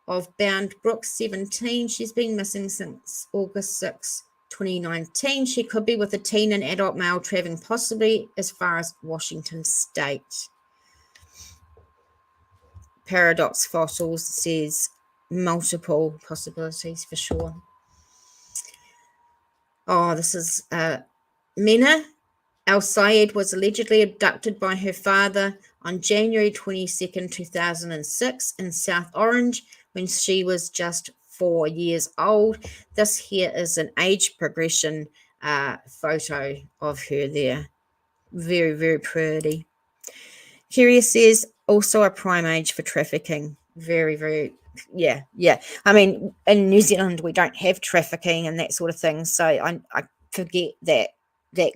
of Bound Brook, 17. She's been missing since August 6, 2019. She could be with a teen and adult male traveling possibly as far as Washington State. Paradox Fossils says multiple possibilities for sure. Oh, this is Mena Al-Sayed was allegedly abducted by her father on January 22nd, 2006 in South Orange when she was just 4 years old. This here is an age progression photo of her there. Very, very pretty. Curious says also a prime age for trafficking. Very, very, yeah. I mean, in New Zealand, we don't have trafficking and that sort of thing. So I forget that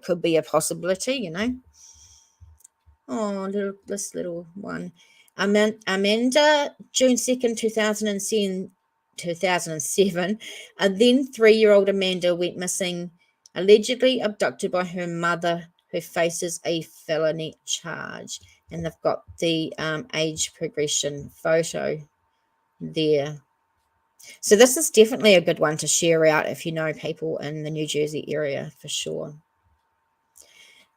could be a possibility, you know. Oh, this little one. Amanda, June 2nd, 2007. And then 3-year-old Amanda went missing, allegedly abducted by her mother, who faces a felony charge. And they've got the age progression photo there. So this is definitely a good one to share out if you know people in the New Jersey area for sure.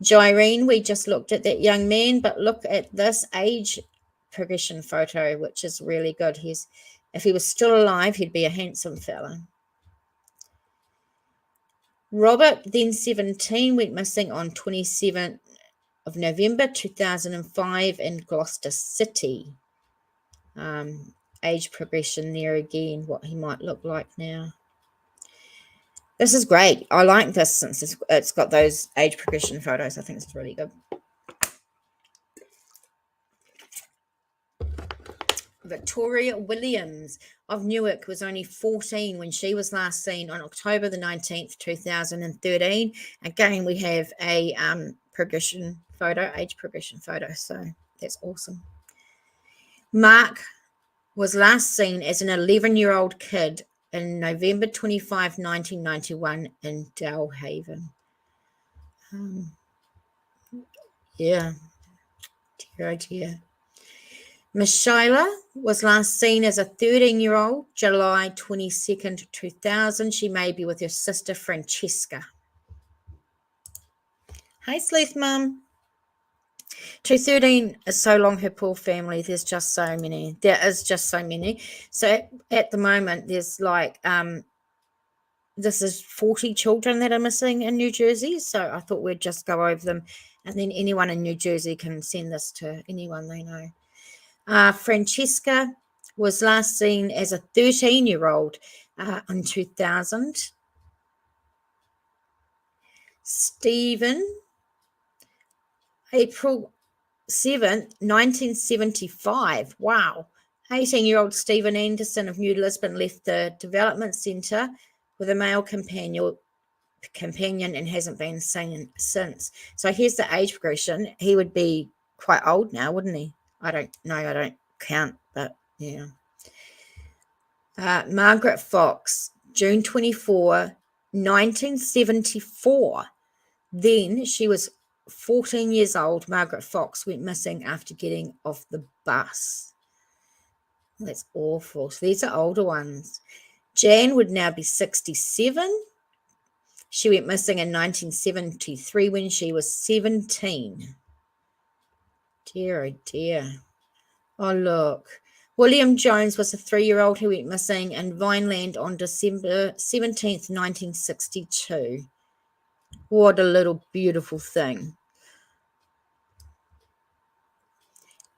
Jiren, we just looked at that young man, but look at this age progression photo, which is really good. If he was still alive, he'd be a handsome fella. Robert, then 17, went missing on 27th of November 2005 in Gloucester City. Age progression there again, what he might look like now. This is great. I like this since it's got those age progression photos. I think it's really good. Victoria Williams of Newark was only 14 when she was last seen on October the 19th, 2013. Again, we have a age progression photo. So that's awesome. Mark was last seen as an 11-year-old kid in November 25, 1991 in Delhaven. Yeah. Dear, oh dear. Michaela was last seen as a 13-year-old, July 22nd, 2000. She may be with her sister, Francesca. Hi, Sleuth Mum. 213 is so long, her poor family. There's just so many. There is just so many. So at the moment, there's like, this is 40 children that are missing in New Jersey. So I thought we'd just go over them. And then anyone in New Jersey can send this to anyone they know. Francesca was last seen as a 13-year-old in 2000. Stephen, April 7th, 1975. Wow. 18-year-old Stephen Anderson of New Lisbon left the development centre with a male companion and hasn't been seen since. So here's the age progression. He would be quite old now, wouldn't he? I don't know. I don't count, but yeah. Margaret Fox, June 24, 1974. Then she was 14 years old. Margaret Fox went missing after getting off the bus. That's awful. So these are older ones. Jan would now be 67. She went missing in 1973 when she was 17. Dear, oh dear. Oh, look. William Jones was a 3-year-old who went missing in Vineland on December 17th, 1962. What a little beautiful thing.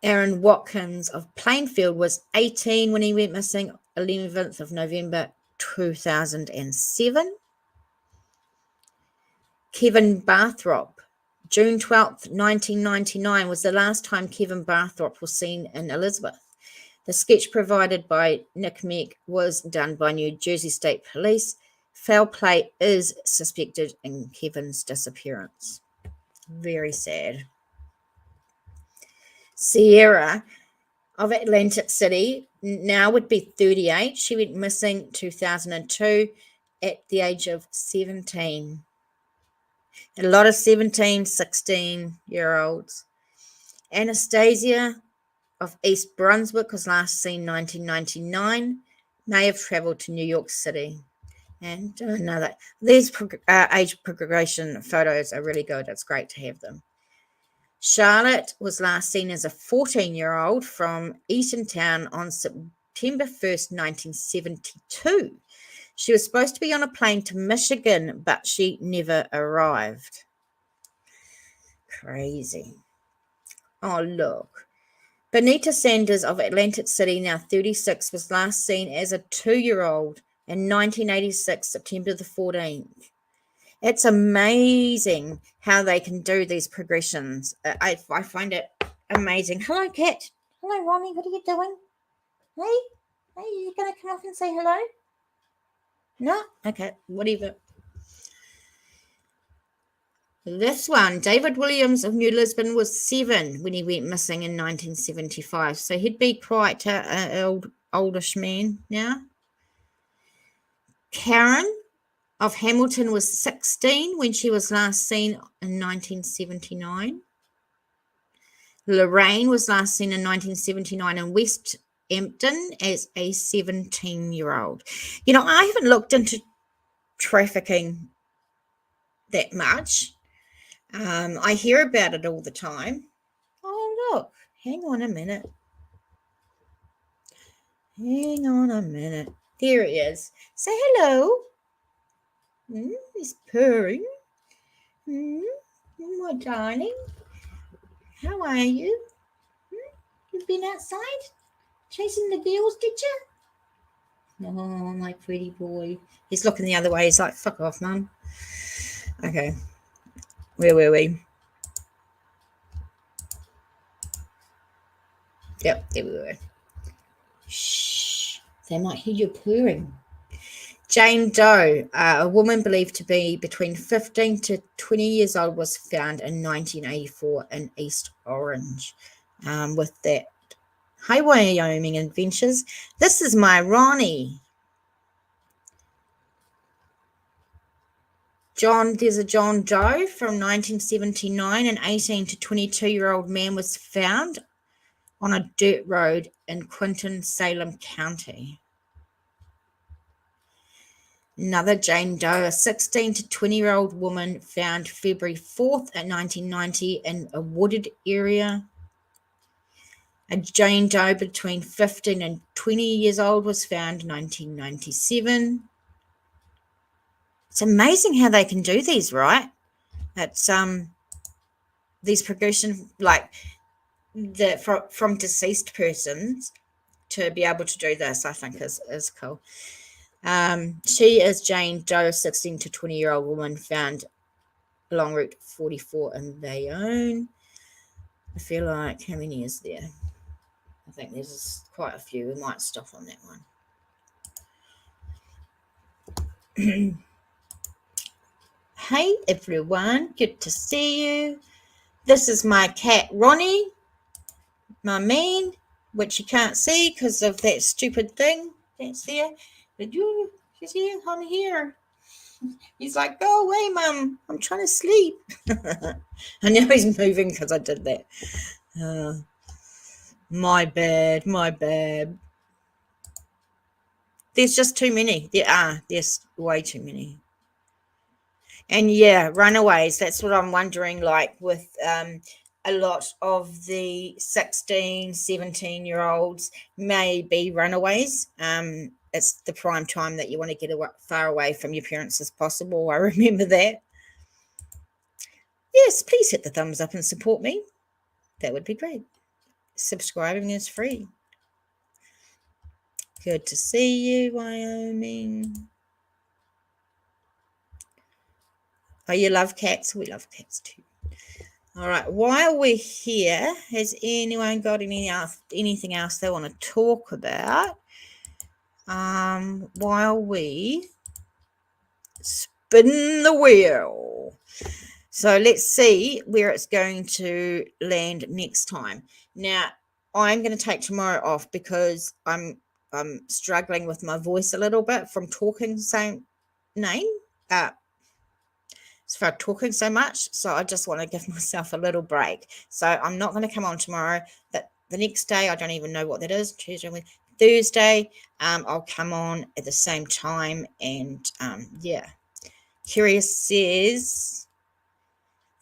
Aaron Watkins of Plainfield was 18 when he went missing 11th of November 2007. Kevin Barthrop, June 12th, 1999 was the last time Kevin Barthrop was seen in Elizabeth. The sketch provided by Nick Meck was done by New Jersey State Police. Foul play is suspected in Kevin's disappearance. Very sad. Sierra of Atlantic City now would be 38. She went missing 2002 at the age of 17. A lot of 17, 16-year-olds. Anastasia of East Brunswick was last seen 1999. May have traveled to New York City. And these age progression photos are really good. It's great to have them. Charlotte was last seen as a 14-year-old from Eatontown on September 1st, 1972. She was supposed to be on a plane to Michigan, but she never arrived. Crazy. Oh, look. Benita Sanders of Atlantic City, now 36, was last seen as a 2-year-old in 1986, September the 14th. It's amazing how they can do these progressions. I find it amazing. Hello, Kat. Hello, Ronnie. What are you doing? Hey, you going to come up and say hello? No? Okay, whatever. This one, David Williams of New Lisbon was 7 when he went missing in 1975. So he'd be quite an oldish man now. Karen of Hamilton was 16 when she was last seen in 1979. Lorraine was last seen in 1979 in West Hampton as a 17-year-old. You know, I haven't looked into trafficking that much. I hear about it all the time. Oh, look. Hang on a minute. There he is. Say hello. He's purring. My darling. How are you? You've been outside? Chasing the girls, did you? Oh, my pretty boy. He's looking the other way. He's like, fuck off, Mum. Okay. Where were we? Yep, there we were. Shh. They might hear you purring. Jane Doe, a woman believed to be between 15 to 20 years old, was found in 1984 in East Orange with that. Hi, Wyoming Adventures. This is my Ronnie. There's a John Doe from 1979. An 18 to 22-year-old man was found on a dirt road in Quinton, Salem County. Another Jane Doe, a 16 to 20-year-old woman found February 4th at 1990 in a wooded area. A Jane Doe between 15 and 20 years old was found in 1997. It's amazing how they can do these, right? It's these progression, like from deceased persons to be able to do this, I think is cool. She is Jane Doe, 16 to 20-year-old woman found along Route 44 in Bayonne. I feel like, how many is there? I think there's quite a few. We might stop on that one. Hey everyone, good to see you. This is my cat Ronnie, my mean, which you can't see because of that stupid thing that's there. But she's here, I'm here. He's like, go away, Mum. I'm trying to sleep. I know he's moving because I did that. My bad. There's just too many. There's way too many. And yeah, runaways. That's what I'm wondering, like with a lot of the 16, 17-year-olds may be runaways. It's the prime time that you want to get far away from your parents as possible. I remember that. Yes, please hit the thumbs up and support me. That would be great. Subscribing is free. Good to see you, Wyoming. Oh, you love cats? We love cats too. All right. While we're here, has anyone got anything else they want to talk about? While we spin the wheel. So let's see where it's going to land next time. Now, I'm going to take tomorrow off because I'm struggling with my voice a little bit from talking so much. So I just want to give myself a little break. So I'm not going to come on tomorrow. But the next day, I don't even know what that is. Tuesday, Thursday, I'll come on at the same time. And yeah. Curious says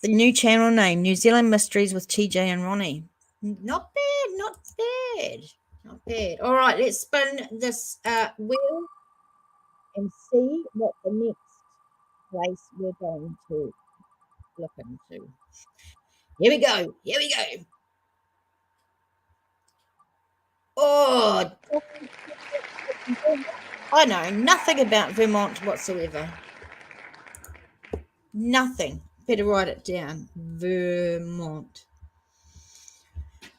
the new channel name, New Zealand Mysteries with TJ and Ronnie. Not bad. All right, let's spin this wheel and see what the next place we're going to look into. Here we go. Oh, I know nothing about Vermont whatsoever. Nothing. Better write it down. Vermont.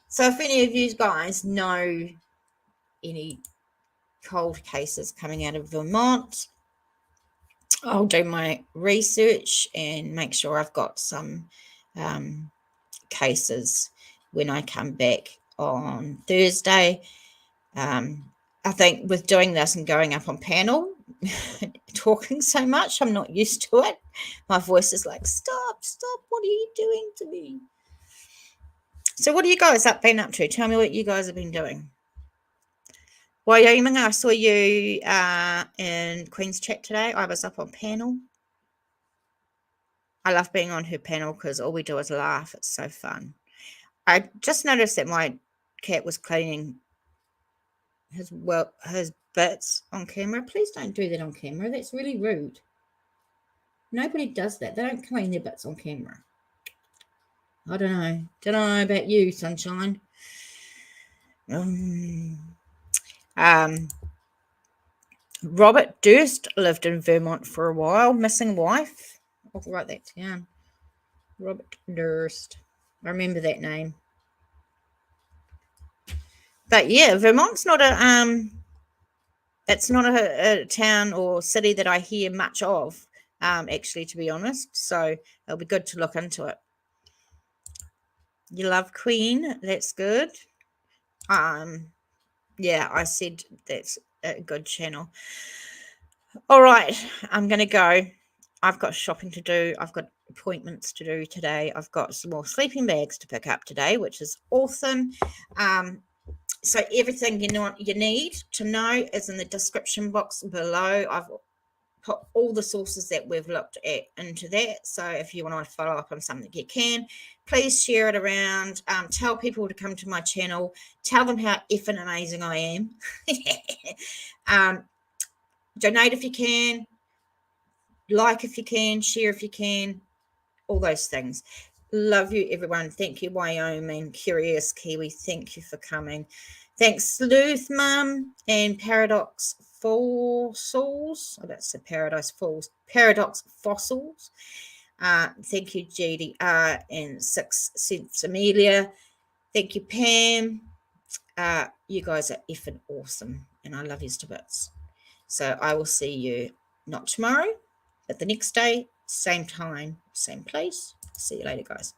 So if any of you guys know any cold cases coming out of Vermont, I'll do my research and make sure I've got some cases when I come back on Thursday. I think with doing this and going up on panel, talking so much, I'm not used to it. My voice is like, stop, what are you doing to me? So what are you guys been up to? Tell me what you guys have been doing. Wyoming, I saw you in Queen's Chat today. I was up on panel. I love being on her panel because all we do is laugh. It's so fun. I just noticed that my cat was cleaning his bits on camera. Please don't do that on camera. That's really rude. Nobody does that. They don't clean their bits on camera. I don't know. Don't know about you, sunshine. Robert Durst lived in Vermont for a while. Missing wife. I'll write that down. Robert Durst. I remember that name. But yeah, Vermont's not it's not a town or city that I hear much of, actually, to be honest. So it'll be good to look into it. You love Queen. That's good. Yeah, I said that's a good channel. All right, I'm going to go. I've got shopping to do. I've got appointments to do today. I've got some more sleeping bags to pick up today, which is awesome. So everything you need to know is in the description box below. I've put all the sources that we've looked at into that. So if you want to follow up on something, you can. Please share it around. Tell people to come to my channel. Tell them how effing amazing I am. Donate if you can. Like if you can. Share if you can. All those things. Love you, everyone. Thank you, Wyoming. Curious Kiwi. Thank you for coming. Thanks, Sleuth Mum and Paradox Fossils. I don't say Paradise Falls. Paradox Fossils. Thank you, GDR and 6 Cents Amelia. Thank you, Pam. You guys are effing awesome, and I love you to bits. So I will see you not tomorrow, but the next day, same time, same place. See you later, guys.